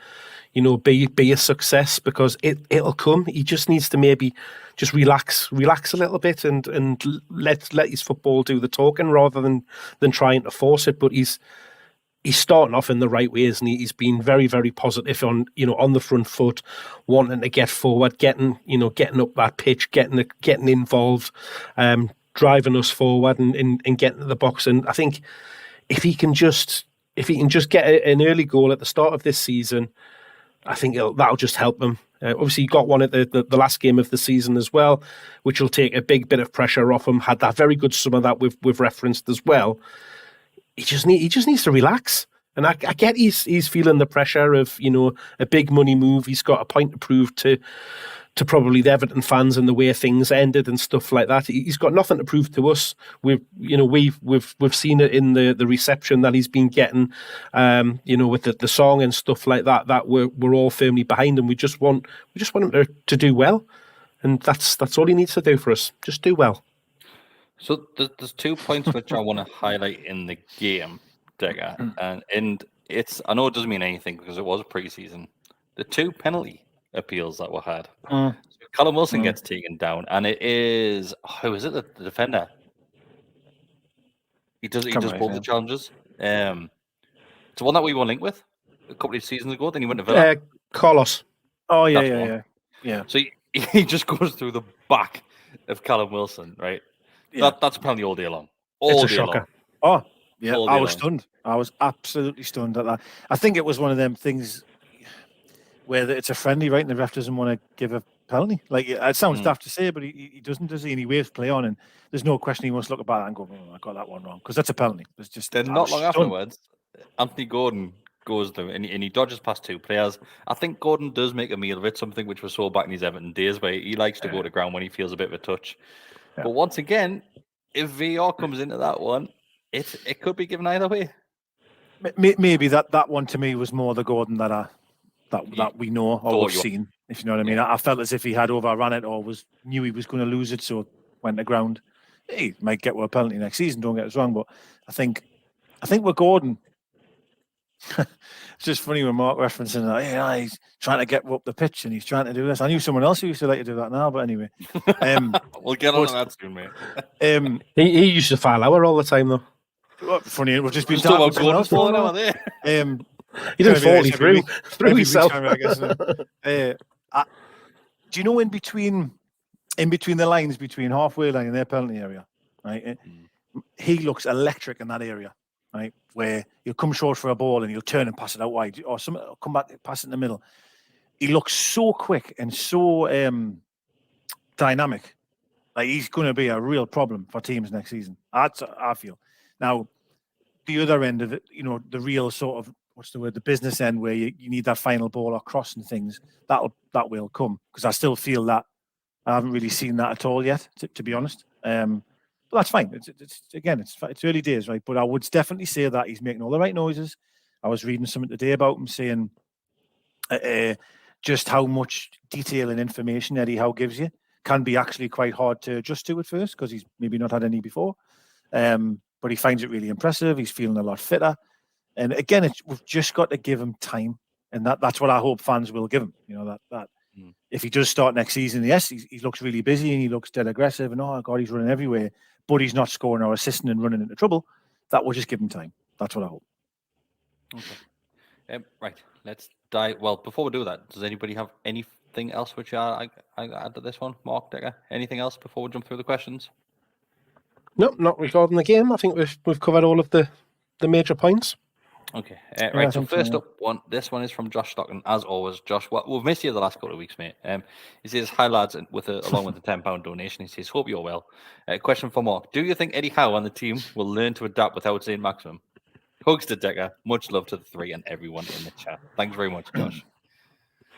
be a success, because it'll come. He just needs to maybe just relax a little bit and let his football do the talking rather than trying to force it. But he's starting off in the right ways, and he's been very, very positive on the front foot, wanting to get forward, getting up that pitch, getting involved, driving us forward and getting to the box. And I think if he can just get an early goal at the start of this season, I think that'll just help him. Obviously, he got one at the last game of the season as well, which will take a big bit of pressure off him. Had that very good summer that we've referenced as well. He just needs to relax. And I get he's feeling the pressure of a big money move. He's got a point to prove to probably the Everton fans and the way things ended and stuff like that. He's got nothing to prove to us. We've seen it in the reception that he's been getting, with the song and stuff like that. That we're all firmly behind him. We just want him to do well, and that's all he needs to do for us. Just do well. So there's 2 points which I want to highlight in the game, Digger, and it's, I know it doesn't mean anything because it was pre-season. The 2 penalty appeals that were had. So Callum Wilson gets taken down, and it is, who is it? The defender. He does both the challenges. It's the one that we were linked with a couple of seasons ago. Then he went to Villa. Carlos. Oh yeah. So he just goes through the back of Callum Wilson, right? Yeah. That's a penalty all day long. It's a shocker. Oh, yeah. I was stunned. I was absolutely stunned at that. I think it was one of them things where it's a friendly, right? And the ref doesn't want to give a penalty. Like, it sounds daft to say, but he doesn't, does he? And he waves play on, and there's no question he must look about it and go, "Oh, I got that one wrong," because that's a penalty. It's just. Then not long afterwards, Anthony Gordon goes through and he dodges past 2 players. I think Gordon does make a meal of it, something which was so back in his Everton days, where he likes to go to ground when he feels a bit of a touch. Yeah. But once again, if VR comes into that one, it could be given either way. Maybe that one to me was more the Gordon that we know or we've seen, if you know what I mean. I felt as if he had overrun it or knew he was going to lose it, so went to ground. He might get a penalty next season, don't get us wrong, but I think with Gordon, it's just funny when Mark referencing that, he's trying to get up the pitch and he's trying to do this. I knew someone else who used to like to do that now, but anyway. We'll get on to that soon, mate. He used to foul hour all the time, though. Funny, we've just been talking about someone else falling out there. He didn't fall, he threw himself. Time, I guess. Do you know in between the lines, between halfway line and their penalty area, right? He looks electric in that area, right? Where he'll come short for a ball and he'll turn and pass it out wide, or will come back, pass it in the middle. He looks so quick and so dynamic. Like, he's going to be a real problem for teams next season. I feel. Now, the other end of it, the real sort of, the business end where you need that final ball or crossing things, that will come, because I still feel that I haven't really seen that at all yet, to be honest. But that's fine. It's early days, right? But I would definitely say that he's making all the right noises. I was reading something today about him saying just how much detail and information Eddie Howe gives you can be actually quite hard to adjust to at first, because he's maybe not had any before. But he finds it really impressive. He's feeling a lot fitter. And again, we've just got to give him time. And that's what I hope fans will give him. If he does start next season, yes, he looks really busy and he looks dead aggressive and, oh, God, he's running everywhere, but he's not scoring or assisting and running into trouble. That will just give him time. That's what I hope. Okay. Right. Let's dive. Well, before we do that, does anybody have anything else which I add to this one? Mark, Decker, anything else before we jump through the questions? No, not regarding the game. I think we've covered all of the major points. Okay, right. So first up, this one is from Josh Stockton. As always, Josh, we've missed you the last couple of weeks, mate. He says, "Hi lads," along with the £10 donation. He says, "Hope you're well." Question for Mark: do you think Eddie Howe and the team will learn to adapt without Saint-Maximin? Hugs to Decker. Much love to the 3 and everyone in the chat. Thanks very much, Josh.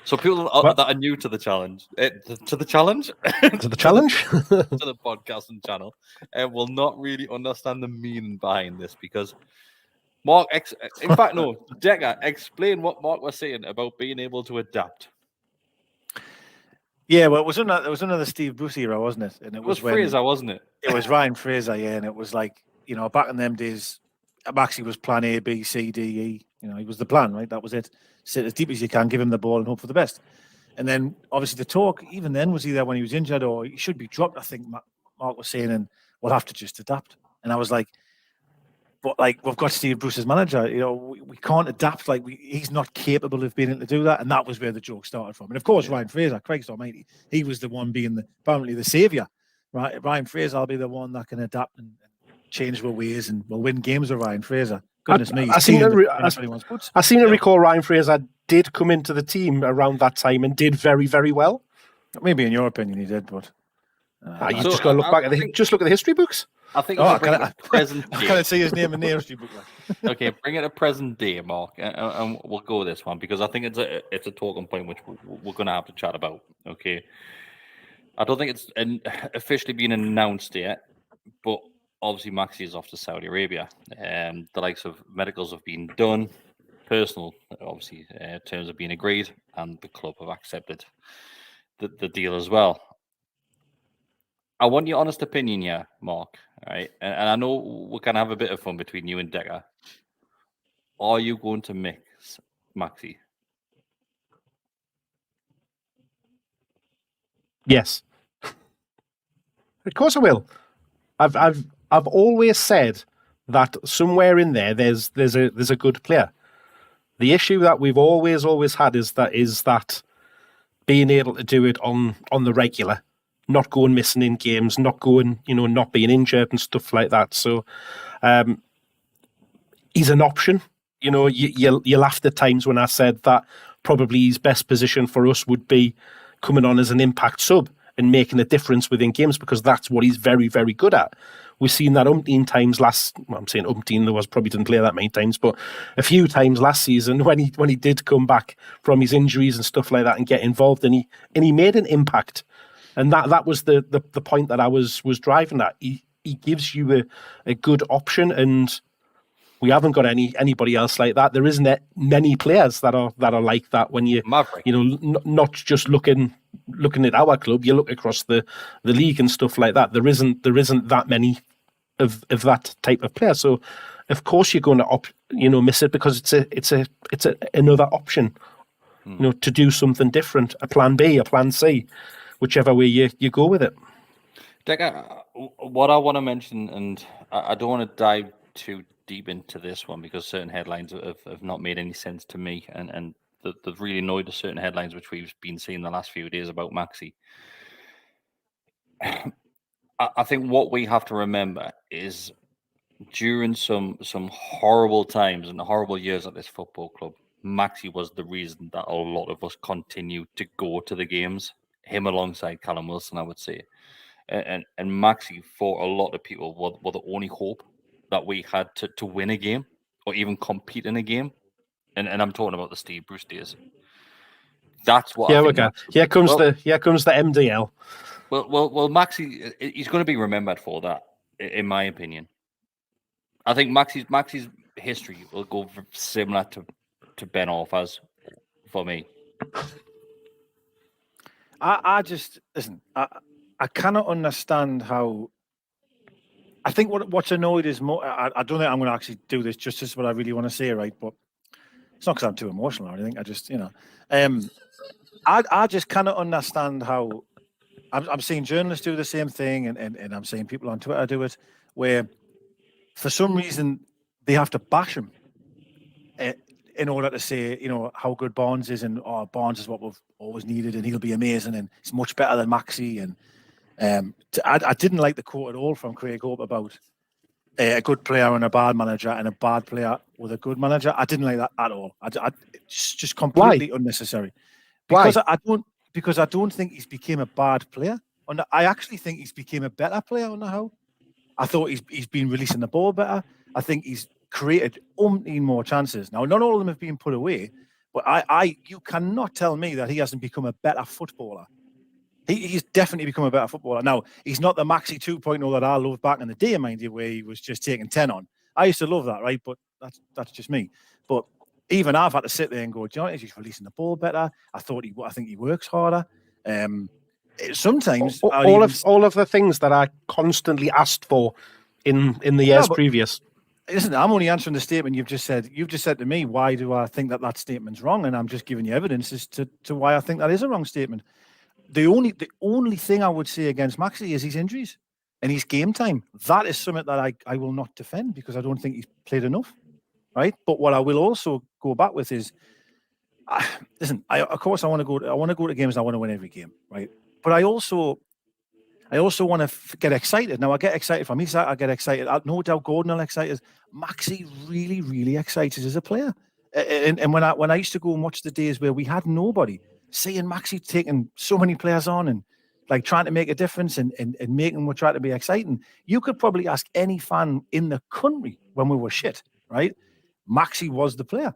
So people that are new to the challenge, to the challenge, To the challenge? to the podcasting channel, will not really understand the meaning behind this because Mark, in fact, no, Decker, explain what Mark was saying about being able to adapt. Yeah, well, it was under the Steve Bruce era, wasn't it? And It was Fraser, wasn't it? It was Ryan Fraser, yeah, and it was like, back in them days, Maxi was plan A, B, C, D, E. He was the plan, right? That was it. Sit as deep as you can, give him the ball, and hope for the best. And then, obviously, the talk, even then, was either when he was injured or he should be dropped, I think Mark was saying, and we'll have to just adapt. And I was like, but we've got Steve Bruce as manager, we can't adapt. He's not capable of being able to do that. And that was where the joke started from. And of course, Ryan Fraser, Craig's almighty, he was the one being apparently the saviour. Right, Ryan Fraser will be the one that can adapt and change our ways, and we'll win games with Ryan Fraser. Goodness me, I seem to recall Ryan Fraser did come into the team around that time and did very, very well. Maybe in your opinion he did, but you just got to look back at look at the history books. I think present day. I can't see his name in the history book. Okay, bring it to present day, Mark, and we'll go with this one because I think it's a talking point which we're going to have to chat about. Okay, I don't think it's officially been announced yet, but obviously Maxi is off to Saudi Arabia. The likes of medicals have been done, personal, obviously, terms have been agreed, and the club have accepted the deal as well. I want your honest opinion here, Mark. Right, and I know we're gonna have a bit of fun between you and Decker. Are you going to mix Maxi? Yes, of course I will. I've always said that somewhere in there's a good player. The issue that we've always had is that being able to do it on the regular. Not going missing in games, not being injured and stuff like that. So he's an option. You laughed at times when I said that probably his best position for us would be coming on as an impact sub and making a difference within games because that's what he's very, very good at. We've seen that umpteen times I'm saying umpteen, there was probably didn't play that many times, but a few times last season when he did come back from his injuries and stuff like that and get involved and he made an impact. And that was the point that I was driving at. He gives you a good option, and we haven't got anybody else like that. There isn't many players that are like that. When not just looking at our club, you look across the league and stuff like that. There isn't that many of that type of player. So of course you're going to miss it because it's another option, to do something different, a plan B, a plan C. Whichever way you go with it. Decker, what I want to mention, and I don't want to dive too deep into this one because certain headlines have not made any sense to me, and they've really annoyed the certain headlines which we've been seeing the last few days about Maxi. I think what we have to remember is during some horrible times and horrible years at this football club, Maxi was the reason that a lot of us continued to go to the games. Him alongside Callum Wilson, I would say, and Maxi for a lot of people were the only hope that we had to win a game or even compete in a game, and I'm talking about the Steve Bruce days. That's what. Yeah, okay. Here comes the MDL. Well, Maxi, he's going to be remembered for that, in my opinion. I think Maxi's history will go similar to Ben Orfa's for me. I just listen. I cannot understand how. I think what's annoyed is more. I don't think I'm going to actually do this justice. What I really want to say, right? But it's not because I'm too emotional or anything. I just, I just cannot understand how. I'm seeing journalists do the same thing, and I'm seeing people on Twitter do it, where for some reason they have to bash him in order to say, how good Barnes is, and Barnes is what we've always needed, and he'll be amazing, and it's much better than Maxi. And I didn't like the quote at all from Craig Hope about a good player and a bad manager, and a bad player with a good manager. I didn't like that at all. It's just completely unnecessary. Because I don't think he's became a bad player. I actually think he's became a better player on the whole. I thought he's been releasing the ball better. I think he's created umpteen more chances. Now, not all of them have been put away, But you cannot tell me that he hasn't become a better footballer. He's definitely become a better footballer. Now, he's not the Maxi 2.0 that I loved back in the day, mind you, where he was just taking 10 on. I used to love that, right? But that's just me. But even I've had to sit there and go, do you know, he's releasing the ball better. I think he works harder. Sometimes all of the things that I constantly asked for in the years previous. Listen, I'm only answering the statement you've just said. You've just said to me, why do I think that statement's wrong? And I'm just giving you evidence as to why I think that is a wrong statement. The only thing I would say against Maxi is his injuries and his game time. That is something that I will not defend because I don't think he's played enough, right? But what I will also go back with is, listen, of course I want to go to games and I want to win every game, right? But I also want to get excited. Now, I get excited from his side. I get excited. No doubt Gordon will excite us. Maxi really, really excites us as a player. And when I used to go and watch the days where we had nobody, seeing Maxi taking so many players on and like trying to make a difference and making what tried to be exciting, you could probably ask any fan in the country when we were shit, right? Maxi was the player.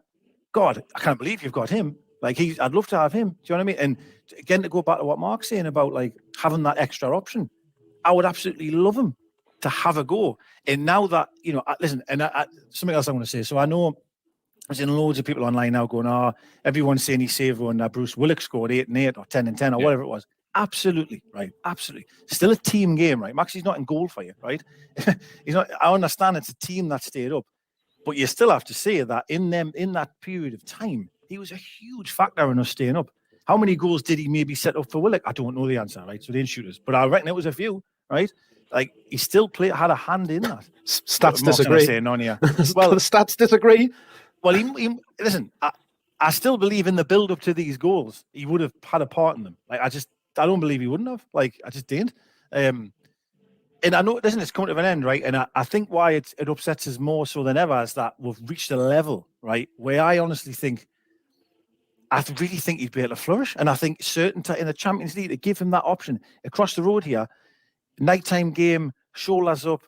God, I can't believe you've got him. Like I'd love to have him. Do you know what I mean? And again, to go back to what Mark's saying about like having that extra option, I would absolutely love him to have a go. And now that, you know, listen, and something else I want to say. So I know there's loads of people online now going, everyone's saying he's saved when Bruce Willock scored 8 and 8 or 10 and 10 or whatever it was. Absolutely, right? Absolutely. Still a team game, right? Maxi's not in goal for you, right? He's not. I understand it's a team that stayed up, but you still have to say that in that period of time, he was a huge factor in us staying up. How many goals did he maybe set up for Willock? I don't know the answer, right? So they didn't shoot us, but I reckon it was a few, right? Like he still had a hand in that. Stats disagree. Well, the stats disagree. Well, listen. I still believe in the build-up to these goals, he would have had a part in them. Like I don't believe he wouldn't have. Like I just didn't. And I know, listen, it's coming to an end, right? And I think why it upsets us more so than ever is that we've reached a level, right, where I honestly think, I really think he'd be able to flourish. And I think in the Champions League, to give him that option across the road here, nighttime game, shoulders up,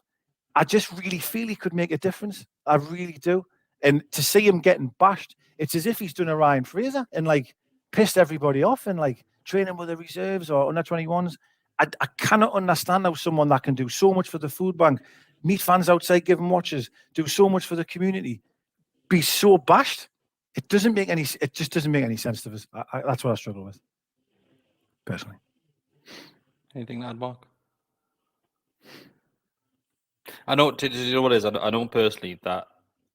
I just really feel he could make a difference. I really do. And to see him getting bashed, it's as if he's done a Ryan Fraser and like pissed everybody off and like training with the reserves or under 21s. I cannot understand how someone that can do so much for the food bank, meet fans outside, give them watches, do so much for the community, be so bashed. It just doesn't make any sense to us. That's what I struggle with, personally. Anything to add, Mark? I know. Do you know what it is? I know personally that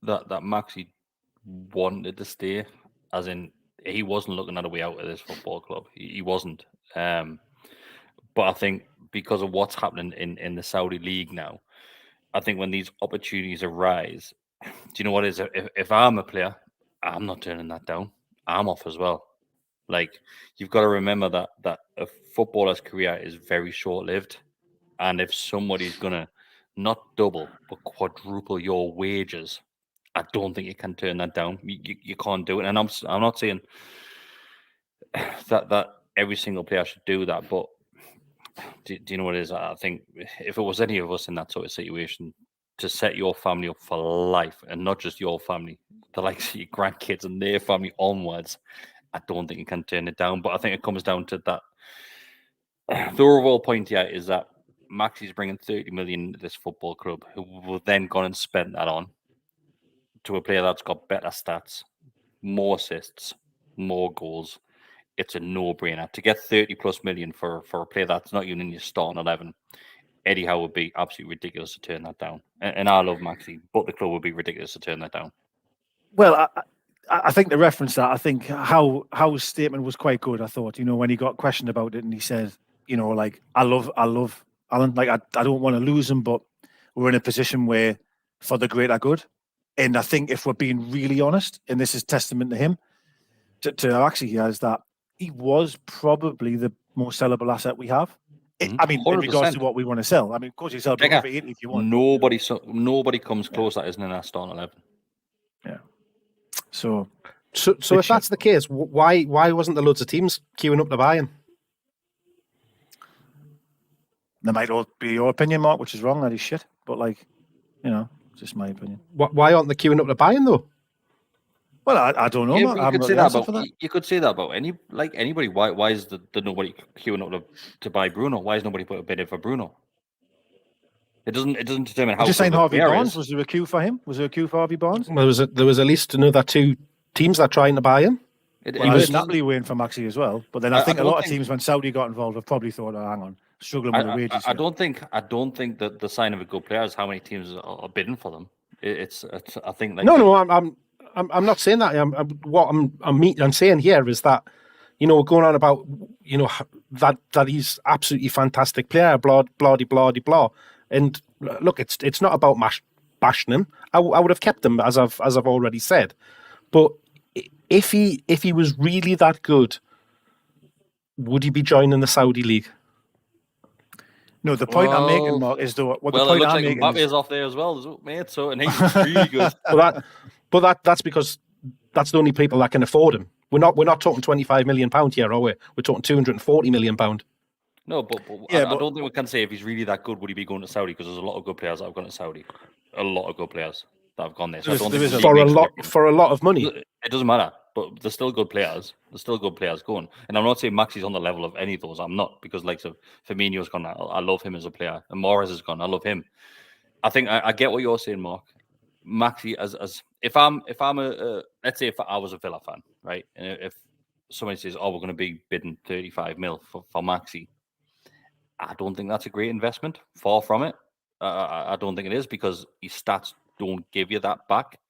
Maxi wanted to stay, as in he wasn't looking at a way out of this football club. He wasn't. But I think because of what's happening in the Saudi League now, I think when these opportunities arise, do you know what it is? If I'm a player, I'm not turning that down. I'm off as well. Like, you've got to remember that a footballer's career is very short-lived. And if somebody's going to not double, but quadruple your wages, I don't think you can turn that down. You can't do it. And I'm not saying that every single player should do that, but do you know what it is? I think if it was any of us in that sort of situation, to set your family up for life, and not just your family, the likes of your grandkids and their family onwards, I don't think you can turn it down. But I think it comes down to that. The overall point here is that Maxi's bringing 30 million to this football club, who will then go and spend that on to a player that's got better stats, more assists, more goals. It's a no-brainer. To get 30 plus million for a player that's not even in your starting 11, Eddie Howe would be absolutely ridiculous to turn that down. And I love Maxi, but the club would be ridiculous to turn that down. Well, I think the reference that, I think Howe's statement was quite good, I thought, you know, when he got questioned about it and he said, you know, like, I love Alan. Like, I don't want to lose him, but we're in a position where for the greater good. And I think if we're being really honest, and this is testament to him, to actually is that he was probably the most sellable asset we have. I mean, 100%. In regards to what we want to sell. I mean, of course, you sell for 80 if you want. Nobody comes close that isn't in our starting 11. Yeah. So if that's the case, why wasn't there loads of teams queuing up to buy him? That might all be your opinion, Mark, which is wrong. That is shit. But, like, you know, just my opinion. Why aren't they queuing up to buy him, though? Well, I don't know. Yeah, Mark. but I you haven't could got say the that answer about for that. you could say that about anybody. Why is the nobody queuing up to buy Bruno? Why is nobody put a bid in for Bruno? It doesn't determine how Just good saying the Harvey player Barnes. is. Was there a queue for him? Was there a queue for Harvey Barnes? There was at least another 2 teams that trying to buy him. Well, I heard Napoli waiting for Maxi as well. But then I think a lot of teams, when Saudi got involved, have probably thought, "Oh, hang on, struggling with the wages." I don't think that the sign of a good player is how many teams are bidding for them. It's I think like No, I'm not saying that. I'm saying here is that, going on about, that he's absolutely fantastic player, blah blah blah blah. And look, it's not about bashing him. I would have kept him, as I've already said. But if he was really that good, would he be joining the Saudi league? No, the point I'm making, Mark, is the point it looks I'm like making Mbappe is off there as well, mate. So and he's really good. That's because that's the only people that can afford him. We're not talking £25 million here, are we? We're talking £240 million. No, but I don't think we can say if he's really that good, would he be going to Saudi? Because there's a lot of good players that have gone to Saudi. A lot of good players that have gone there. So I don't think for a lot of money. It doesn't matter, but there's still good players. There's still good players going. And I'm not saying Maxi's on the level of any of those. I'm not, because like so Firmino's gone. I love him as a player. And Morris has gone. I love him. I think I get what you're saying, Mark. Maxi, as if I'm a let's say if I was a Villa fan, right? And if somebody says, "Oh, we're going to be bidding 35 mil for Maxi," I don't think that's a great investment. Far from it. I don't think it is, because his stats don't give you that back.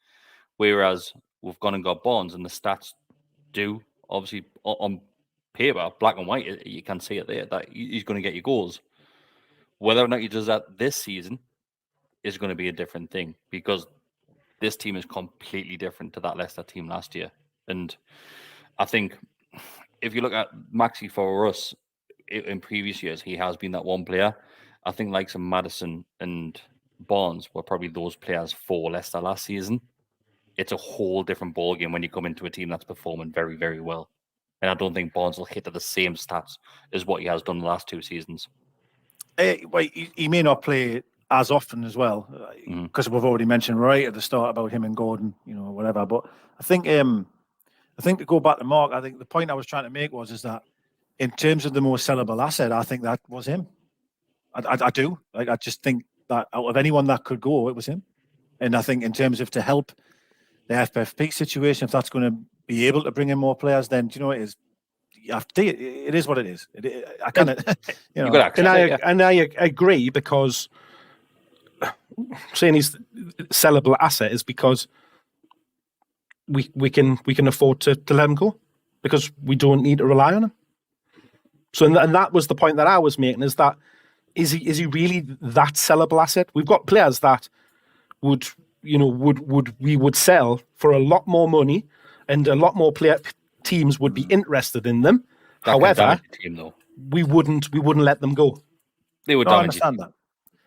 Whereas we've gone and got Barnes, and the stats do. Obviously, on paper, black and white, you can see it there that he's going to get you goals. Whether or not he does that this season is going to be a different thing, because this team is completely different to that Leicester team last year. And I think if you look at Maxi for us in previous years, he has been that one player. I think like some Maddison and Barnes were probably those players for Leicester last season. It's a whole different ballgame when you come into a team that's performing very, very well. And I don't think Barnes will hit at the same stats as what he has done the last 2 seasons. He may not play as often as well, because we've already mentioned right at the start about him and Gordon, whatever. But I think to go back to Mark, I think the point I was trying to make is that in terms of the most sellable asset, I think that was him. I do. I just think that out of anyone that could go, it was him. And I think in terms of to help the FFP situation, if that's going to be able to bring in more players, then do you know what it is? It is what it is. I kind of, and I agree, because saying he's sellable asset is because we can afford to let him go, because we don't need to rely on him. So and that was the point that I was making, is that is he really that sellable asset? We've got players that we would sell for a lot more money, and a lot more teams would be interested in them. However, we wouldn't let them go. They would. I understand that.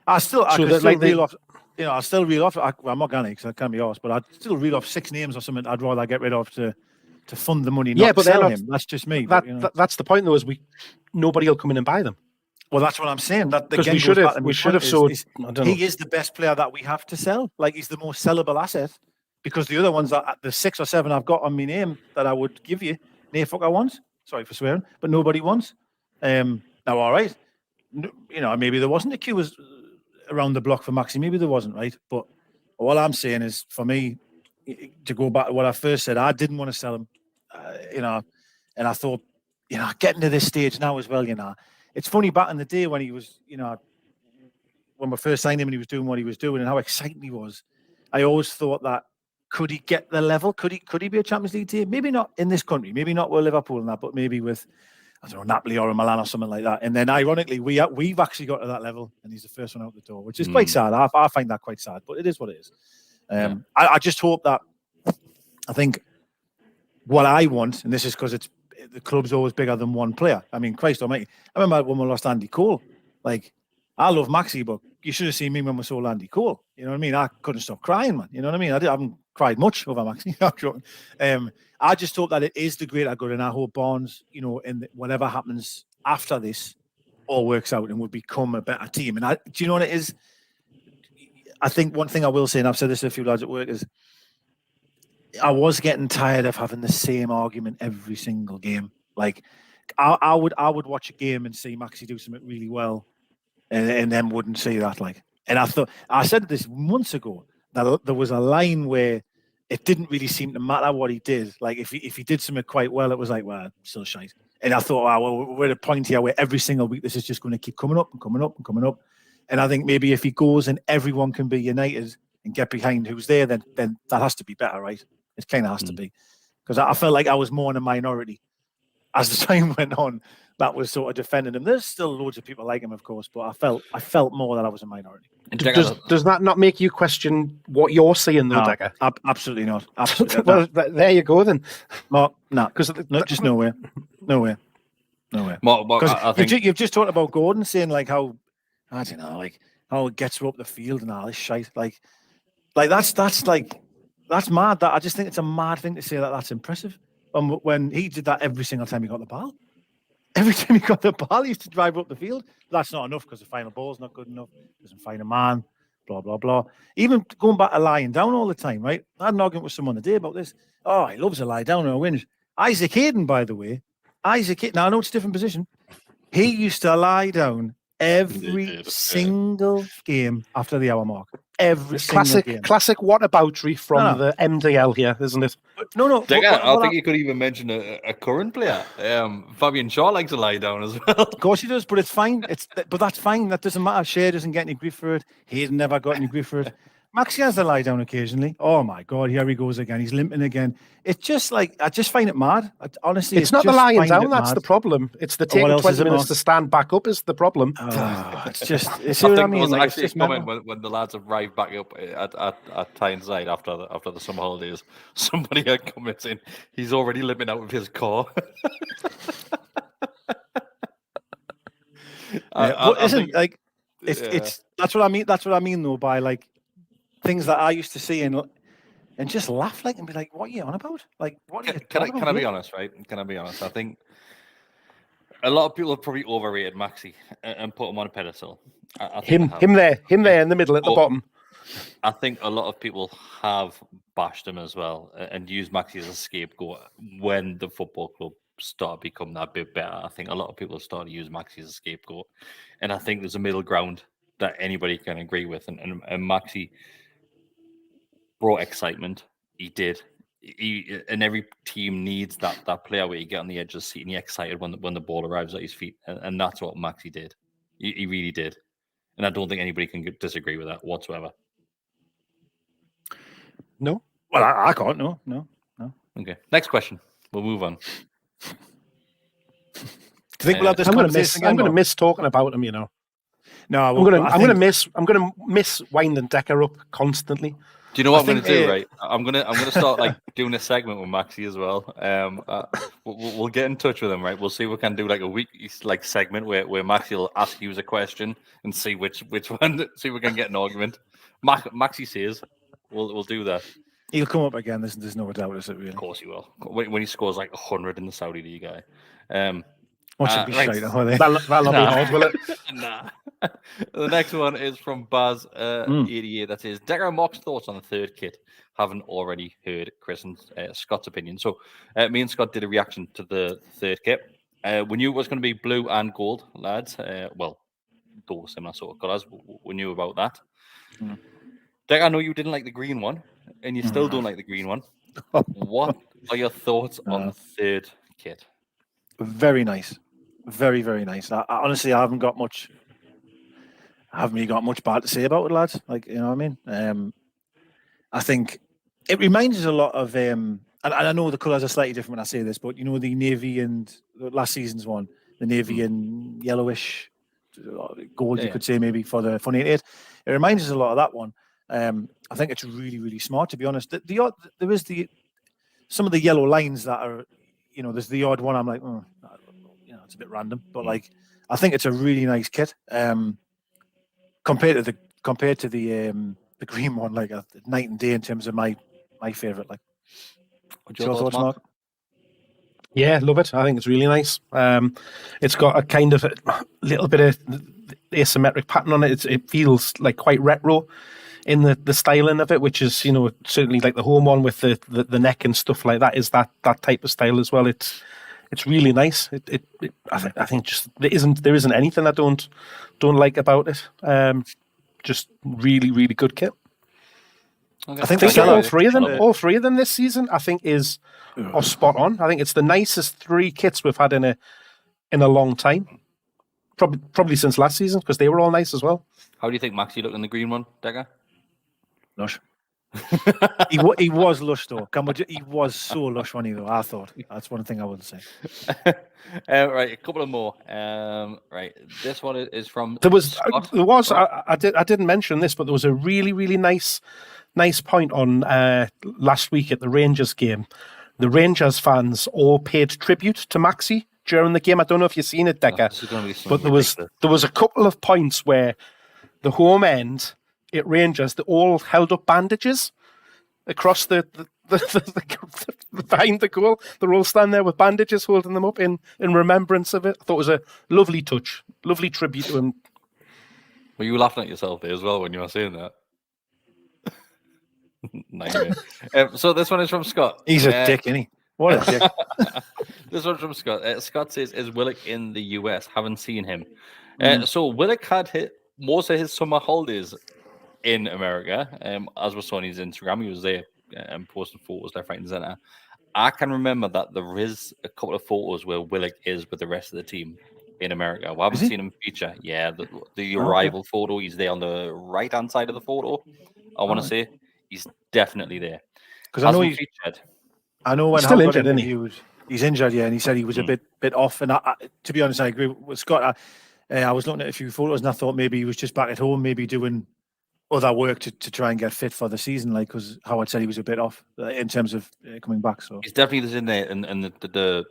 I still reel off. I still reel off. I'm not going to, because I can't be asked, but I'd still reel off 6 names or something I'd rather get rid of to fund the money. Not but sell him. That's just me. That's the point, though. Is nobody will come in and buy them. Well, that's what I'm saying. That because we should have sold. He is the best player that we have to sell. Like, he's the most sellable asset, because the other ones, the 6 or 7 I've got on my name that I would give you, no fucker wants. Sorry for swearing, but nobody wants. Now, all right, maybe there wasn't a queue around the block for Maxi. Maybe there wasn't, right? But all I'm saying is, for me, to go back to what I first said, I didn't want to sell him, and I thought, getting to this stage now as well, it's funny back in the day when he was, when we first signed him and he was doing what he was doing and how exciting he was. I always thought that, could he get the level? Could he be a Champions League team? Maybe not in this country, maybe not with Liverpool and that, but maybe with, I don't know, Napoli or a Milan or something like that. And then ironically, we've actually got to that level, and he's the first one out the door, which is quite sad. I find that quite sad, but it is what it is. I just hope that, I think what I want, and this is because the club's always bigger than one player. I mean, Christ almighty. I remember when we lost Andy Cole. Like, I love Maxi, but you should have seen me when we sold Andy Cole. You know what I mean? I couldn't stop crying, man. You know what I mean? I haven't cried much over Maxi. I just hope that it is the greater good, and I hope Barnes, in whatever happens after this, all works out and will become a better team. And do you know what it is? I think one thing I will say, and I've said this to a few lads at work, is I was getting tired of having the same argument every single game. Like, I would watch a game and see Maxi do something really well, and then wouldn't see that. Like, and I said this months ago that there was a line where it didn't really seem to matter what he did. Like, if he did something quite well, it was like, well, still shite. And I thought, well, we're at a point here where every single week this is just going to keep coming up and coming up and coming up. And I think maybe if he goes and everyone can be united and get behind who's there, then that has to be better, right? It kind of has to be, because I felt like I was more in a minority as the time went on. That was sort of defending him. There's still loads of people like him, of course, but I felt more that I was a minority. Does that not make you question what you're seeing, though, Decker? Absolutely not. Absolutely. Well, there you go then. No, because just nowhere. Because you've just talked about Gordon saying like how, I don't know, like how it gets her up the field and all this shite. Like that's mad. That I just think it's a mad thing to say that that's impressive. When he did that every single time he got the ball. Every time he got the ball, he used to drive up the field. That's not enough because the final ball's not good enough. Doesn't find a man. Blah blah blah. Even going back to lying down all the time, right? I had an argument with someone today about this. Oh, he loves to lie down or a whinge. Isaac Hayden, by the way. Isaac Hayden. Now I know it's a different position. He used to lie down every single game after the hour mark. Every single game. Classic whataboutery from the MDL here, isn't it? No. I think you could even mention a current player. Fabian Shaw likes to lie down as well. Of course he does, but it's fine. But that's fine. That doesn't matter. Shea doesn't get any grief for it. Hayden never got any grief for it. Maxi has to lie down occasionally. Oh my God, here he goes again. He's limping again. It's just like, I just find it mad. Honestly, it's not the lying down that's the problem. It's the taking 20 minutes to stand back up is the problem. It's just, it's what I mean. It was actually a comment when the lads arrived back up at Tyneside after the summer holidays. Somebody had commented saying he's already limping out of his car. That's what I mean. That's what I mean though, by like things that I used to see and just laugh like and be like, "What are you on about? Like, what are you?" Can I be honest? Right? Can I be honest? I think a lot of people have probably overrated Maxi and put him on a pedestal. Him there in the middle at the bottom. I think a lot of people have bashed him as well and used Maxi as a scapegoat when the football club started becoming that bit better. I think a lot of people started to use Maxi as a scapegoat, and I think there's a middle ground that anybody can agree with. And Maxi brought excitement. He did. And every team needs that player where you get on the edge of the seat and you're excited when the ball arrives at his feet. And that's what Maxi did. He really did. And I don't think anybody can disagree with that whatsoever. No? Well, I can't. No. Okay. Next question. We'll move on. Do you think we'll have this conversation again? I'm going to miss talking about him, you know. No, I'm going to miss winding Decker up constantly. Do you know what I'm going to do? Right, I'm going to start like doing a segment with Maxi as well. We'll get in touch with him. Right, we'll see if we can do like a week like segment where Maxi will ask you a question and see which one. See if we can get an argument. Maxi says we'll do that. He'll come up again. There's no doubt, is it really? Of course he will. When he scores like 100 in the Saudi League, guy. That'll be be hard, will it? Nah. The next one is from Baz 88. That says, Decker Mock's thoughts on the third kit. Haven't already heard Chris and Scott's opinion. So me and Scott did a reaction to the third kit. We knew it was going to be blue and gold, lads. Well, those similar sort of colours. We knew about that. Decker, I know you didn't like the green one, and you still don't like the green one. What are your thoughts on the third kit? Very nice. Very, very nice. I honestly, I haven't really got much bad to say about it, lads. Like, you know what I mean? I think it reminds us a lot of, and I know the colours are slightly different when I say this, but you know, the navy and last season's one, the navy and yellowish gold, you could say maybe for the Fun 88. It reminds us a lot of that one. I think it's really, really smart, to be honest. There is some of the yellow lines that are, you know, there's the odd one. I'm like, it's a bit random, but like, I think it's a really nice kit. Compared to the green one, like a night and day in terms of my favourite. Like, what's your thoughts, Mark? Yeah, love it. I think it's really nice. It's got a kind of a little bit of asymmetric pattern on it. It feels like quite retro. in the styling of it, which is, you know, certainly like the home one with the neck and stuff like that is that type of style as well. It's really nice. I think just there isn't anything I don't like about it. Just really, really good kit. Okay. I think all three of them this season, I think are spot on. I think it's the nicest 3 kits we've had in a long time. Probably since last season, because they were all nice as well. How do you think Maxi looked in the green one, Decker? Lush. he was lush though. He was so lush when he though. I thought that's one thing I would say. Right, a couple of more. Right, this one is from. I didn't mention this, but there was a really, really nice point on last week at the Rangers game. The Rangers fans all paid tribute to Maxi during the game. I don't know if you've seen it, Decker, but there was a couple of points where the home end at Rangers, they all held up bandages across the behind the goal. They're all standing there with bandages, holding them up in remembrance of it. I thought it was a lovely touch, lovely tribute to him. Were you laughing at yourself there as well when you were saying that? Nightmare. So this one is from Scott. He's a dick, isn't he? What a dick. This one's from Scott. Scott says, is Willock in the US? Haven't seen him. So Willock had hit most of his summer holidays in America. As we saw on his Instagram, he was there posting photos left, right, and center. I can remember that there is a couple of photos where Willock is with the rest of the team in America. We haven't seen him feature. Yeah, the arrival photo, he's there on the right-hand side of the photo, I want to say. He's definitely there. Because I know he's featured. I know when he's still injured, isn't he? He's injured, yeah, and he said he was a bit off. And to be honest, I agree with Scott. I was looking at a few photos and I thought maybe he was just back at home, maybe doing other work to try and get fit for the season, like, because Howard said he was a bit off in terms of coming back. So he's definitely in there, and the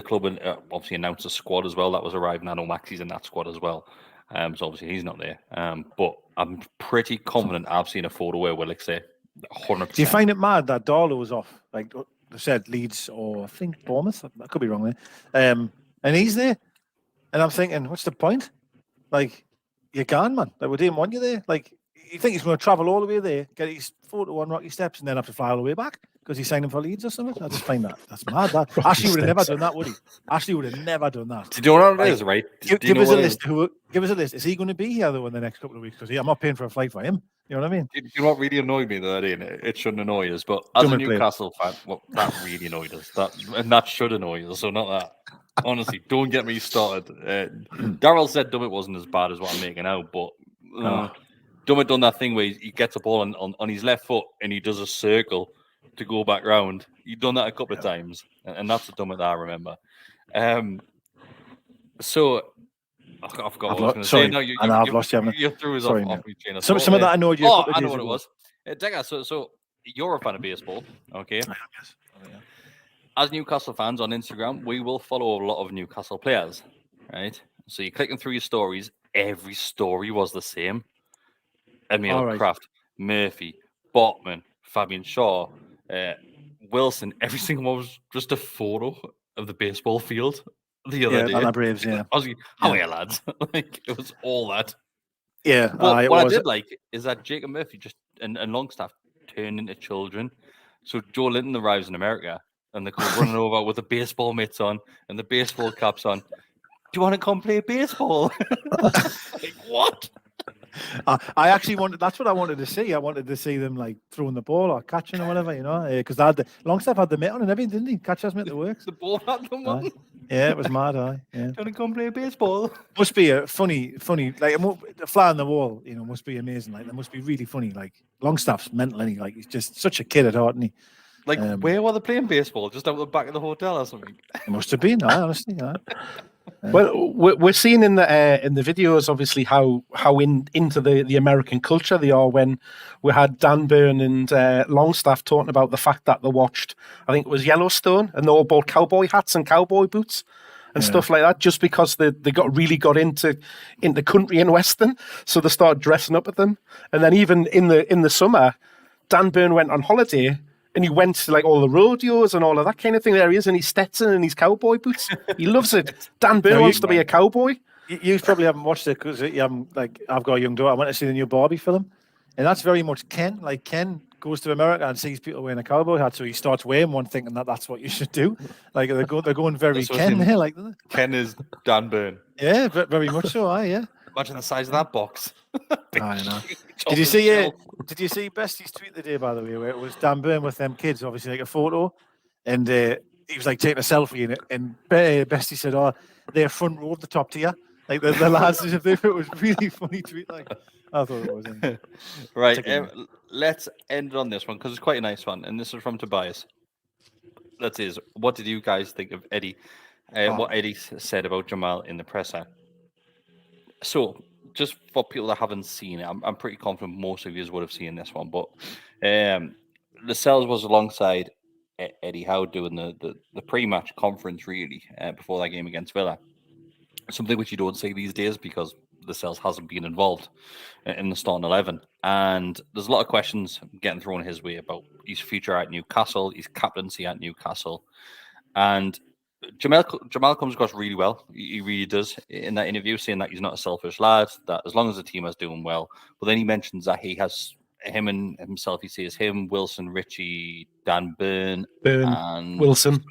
club obviously announced a squad as well that was arriving. I know Maxi's in that squad as well, so obviously he's not there. But I'm pretty confident I've seen a photo where Willock's there. 100%. Do you find it mad that Darlow was off? Like they said, Leeds or I think Bournemouth. I could be wrong there. And he's there, and I'm thinking, what's the point? Like, you're gone, man. Like, we didn't want you there. Like, you think he's going to travel all the way there, get his photo on Rocky Steps, and then have to fly all the way back because he's signing for Leeds or something? I just find that's mad. Ashley would have never done that, would he? Ashley would have never done that. Do you know what it is, right? Give us a list. Give us a list. Is he going to be here though in the next couple of weeks? Because I'm not paying for a flight for him. You know what I mean? Do you know what really annoyed me though? It shouldn't annoy us, but as a Newcastle fan, well, that really annoyed us. That should annoy us. So not that. Honestly, don't get me started. Daryl said Dummett wasn't as bad as what I'm making out, but Dummett done that thing where he gets a ball on his left foot and he does a circle to go back round. He'd done that a couple of times, and that's the Dummett that I remember. So I forgot what I was going to say. No, I've lost you. You threw us off me train of thought. Some of that annoyed you. I know what it was. Decker, so you're a fan of baseball, okay? Yes. As Newcastle fans on Instagram, we will follow a lot of Newcastle players, right? So you're clicking through your stories. Every story was the same. Emil Kraft, Murphy, Botman, Fabian Shaw, Wilson. Every single one was just a photo of the baseball field the other day. And the Braves, yeah. I was like, how are you, lads? Like, it was all that. Yeah. What I did like is that Jacob Murphy and Longstaff turned into children. So Joe Linton arrives in America and they're running over with the baseball mitts on and the baseball caps on. Do you want to come play baseball? Like, what? I actually that's what I wanted to see. I wanted to see them like throwing the ball or catching or whatever, you know, because Longstaff had the mitt on and everything, didn't he? Catcher's mitt that works. The ball had them on. Yeah, it was mad. Yeah. Do you want to come play baseball? Must be a funny, like the fly on the wall, you know, must be amazing. Like, that must be really funny. Like, Longstaff's mental, isn't he? Like, he's just such a kid at heart, isn't he? Like, where were they playing baseball? Just out the back of the hotel or something? It must have been, honestly. Well, we're seeing in the videos, obviously, how into the American culture they are. When we had Dan Byrne and Longstaff talking about the fact that they watched, I think it was Yellowstone, and they all bought cowboy hats and cowboy boots and stuff like that, just because they got into country and western, so they started dressing up at them. And then even in the summer, Dan Byrne went on holiday. And he went to like all the rodeos and all of that kind of thing. There he is in his Stetson and his cowboy boots. He loves it. Dan Byrne wants to be a cowboy. You probably haven't watched it because I've got a young daughter. I went to see the new Barbie film. And that's very much Ken. Like Ken goes to America and sees people wearing a cowboy hat, so he starts wearing one, thinking that that's what you should do. Like they're going very This was Ken him. there, like Ken is Dan Burn. yeah, very much so. Yeah. Imagine the size of that box. I know. Did you see Bestie's tweet the day, by the way, where it was Dan Burn with them kids, obviously like a photo, and he was like taking a selfie in it, and Bestie said, "Oh, they're front row of the top tier." Like the lads, as if it was really funny tweet. Like I thought it was. Right. Let's end on this one because it's quite a nice one, and this is from Tobias. That is, what did you guys think of Eddie? What Eddie said about Jamal in the presser. So, just for people that haven't seen it, I'm pretty confident most of you would have seen this one. But Lascelles was alongside Eddie Howe doing the pre-match conference, really, before that game against Villa. Something which you don't see these days because Lascelles hasn't been involved in the starting 11. And there's a lot of questions getting thrown his way about his future at Newcastle, his captaincy at Newcastle. And Jamal comes across really well. He really does in that interview, saying that he's not a selfish lad, that as long as the team is doing well. But then he mentions that he has him and himself, he says him, Wilson, Richie, Dan Burn and Wilson.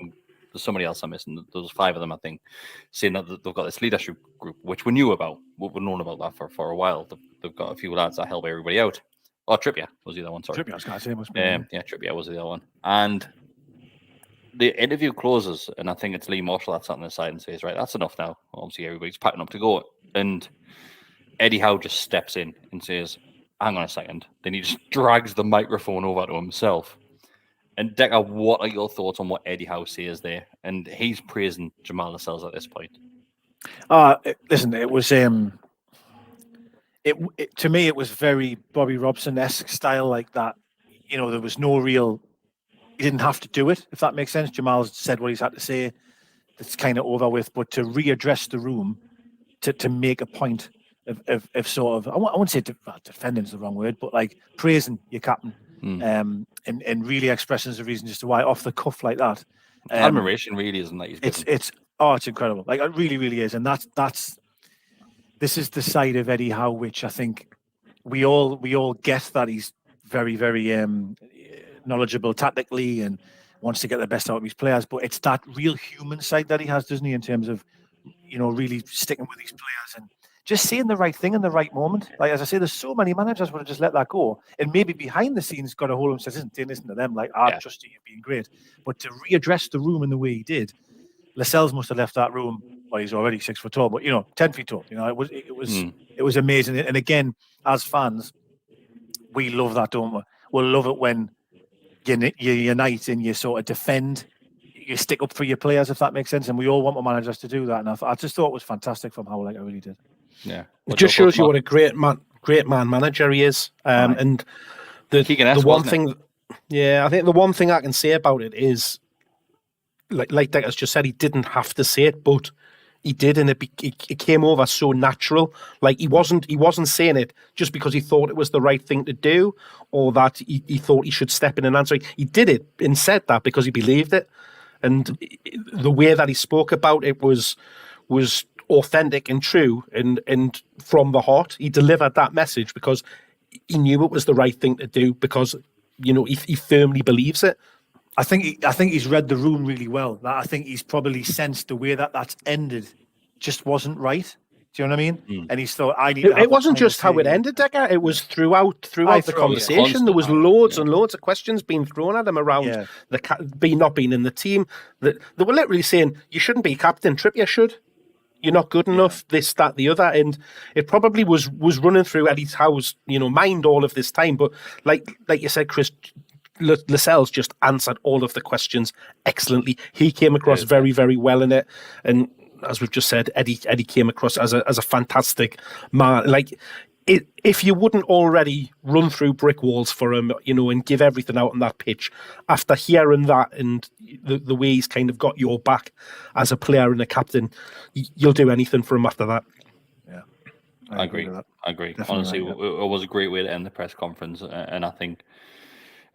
There's somebody else I'm missing. There's 5 of them, I think, saying that they've got this leadership group, which we knew about. We've known about that for a while. They've got a few lads that help everybody out. Oh, Trippier was the other one, sorry. Trippier, I was going to say, must be. Yeah, Trippier was the other one. And the interview closes, and I think it's Lee Marshall that's on the side and says, right, that's enough now. Obviously, everybody's packing up to go. And Eddie Howe just steps in and says, hang on a second. Then he just drags the microphone over to himself. And Decker, what are your thoughts on what Eddie Howe says there? And he's praising Jamal Lascelles at this point. Listen, it was to me it was very Bobby Robson-esque style, like that. You know, there was no real. He didn't have to do it, if that makes sense. Jamal said what he's had to say. It's kind of over with, but to readdress the room, to make a point of sort of, I wouldn't say defending is the wrong word, but like praising your captain. And really expressing the reason as to why off the cuff like that. Admiration really isn't that he's it's incredible. Like it really, really is. And this is the side of Eddie Howe which I think we all get, that he's very, very knowledgeable tactically and wants to get the best out of his players. But it's that real human side that he has, doesn't he, in terms of, you know, really sticking with his players and just saying the right thing in the right moment. Like, as I say, there's so many managers would have just let that go. And maybe behind the scenes got a hold of him and says, listen to them, like, I trust you, you've been great. But to readdress the room in the way he did, Lascelles must have left that room, well, he's already 6 foot tall, but, 10 feet tall. It was amazing. And again, as fans, we love that, don't we? We'll love it when you unite and you sort of defend, you stick up for your players, if that makes sense. And we all want the managers to do that. And I just thought it was fantastic from Howe, like I really did. Yeah, it just shows you what a great man manager he is. And the one thing, I think the one thing I can say about it is, like Decker's just said, he didn't have to say it, but he did, and it came over so natural. Like he wasn't saying it just because he thought it was the right thing to do, or that he thought he should step in and answer it. He did it and said that because he believed it, and the way that he spoke about it was authentic and true and from the heart. He delivered that message because he knew it was the right thing to do, because he firmly believes it. I think he's read the room really well. I think he's probably sensed the way that's ended just wasn't right. Do you know what I mean? And he's thought, I need. It wasn't just how it ended, Decker. It was throughout the conversation. There was loads and loads of questions being thrown at him around not being in the team. They were literally saying, "You shouldn't be captain. Trippier should. You're not good enough." This, that, the other, and it probably was running through Eddie Howe's mind all of this time. But like you said, Chris, Lascelles just answered all of the questions excellently. He came across very, very well in it, and as we've just said, Eddie came across as a fantastic man. Like, if you wouldn't already run through brick walls for him, and give everything out on that pitch, after hearing that and the way he's kind of got your back as a player and a captain, you'll do anything for him after that. Yeah, I agree. Definitely. Honestly, it was a great way to end the press conference, and I think,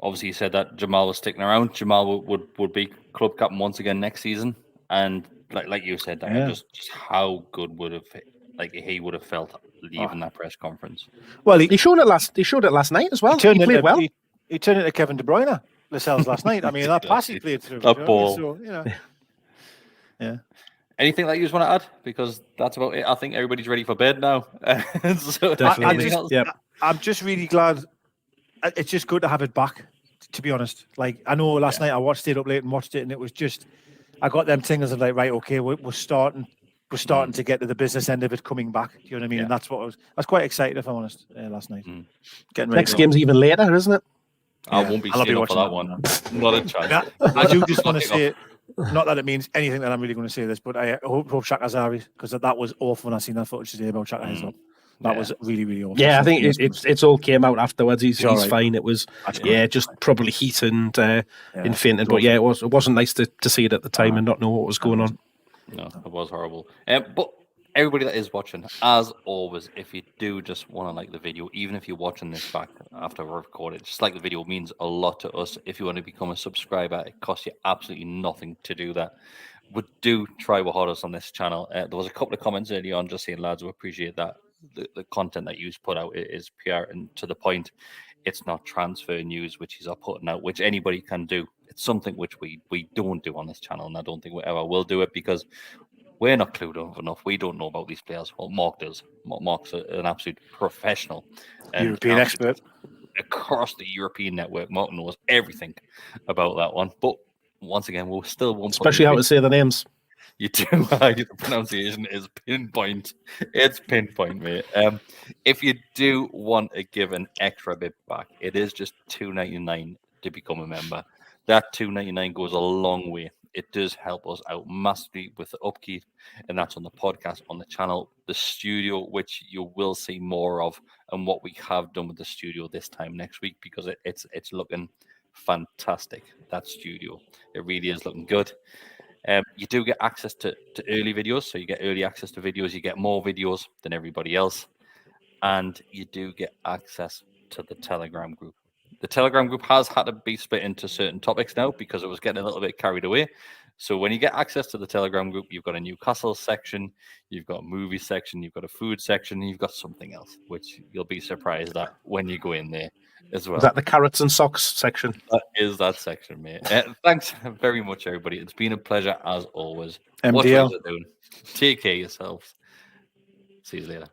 obviously, he said that Jamal was sticking around. Jamal would be club captain once again next season, and like you said, just how good he would have felt leaving that press conference. Well, He showed it last night as well. He played well. He turned into Kevin De Bruyne, Lascelles last night. I mean, that pass he played through. That ball. So, yeah. Anything that you just want to add? Because that's about it. I think everybody's ready for bed now. So Definitely. I'm just really glad. It's just good to have it back, to be honest. Like, I know last night I stayed up late and watched it, and it was just, I got them tingles of like, right, okay, we're starting to get to the business end of it coming back. Do you know what I mean? Yeah. And that's what I was quite excited, if I'm honest, last night. Getting ready. Next game's even later, isn't it? I won't be staying up for that one. Not a chance. I do just want to say, not that it means anything that I'm really going to say this, but I hope Shaka's Harvey, because that was awful when I seen that footage today about Shaka Hislop. That was really, really awful. Yeah, I think it's all came out afterwards. He's right. fine. It was just probably heat and in fainting. But yeah, it wasn't nice to see it at the time and not know what was going on. No, it was horrible. But everybody that is watching, as always, if you do just want to like the video, even if you're watching this back after we've recorded, just like the video means a lot to us. If you want to become a subscriber, it costs you absolutely nothing to do that. We do try our hardest on this channel. There was a couple of comments early on just saying, lads, we appreciate that. The content that you put out is PR and to the point. It's not transfer news, which is putting out, which anybody can do. It's something which we don't do on this channel, and I don't think we ever will do it because we're not clued up enough. We don't know about these players. Well, Mark does. Mark's an absolute professional. European expert. Across the European network, Mark knows everything about that one. But once again, we'll still won't. Especially how to say the names. You do. The pronunciation is pinpoint. It's pinpoint, mate. If you do want to give an extra bit back, it is just $2.99 to become a member. That $2.99 goes a long way. It does help us out massively with the upkeep, and that's on the podcast, on the channel, the studio, which you will see more of, and what we have done with the studio this time next week, because it's looking fantastic. That studio, it really is looking good. You do get access to early videos, so you get early access to videos. You get more videos than everybody else, and you do get access to the Telegram group. The Telegram group has had to be split into certain topics now because it was getting a little bit carried away. So when you get access to the Telegram group, you've got a Newcastle section, you've got a movie section, you've got a food section, and you've got something else, which you'll be surprised at when you go in there as well. Is that the carrots and socks section? That is that section, mate. Thanks very much, everybody. It's been a pleasure as always. MDL. What you guys are doing. Take care of yourselves. See you later.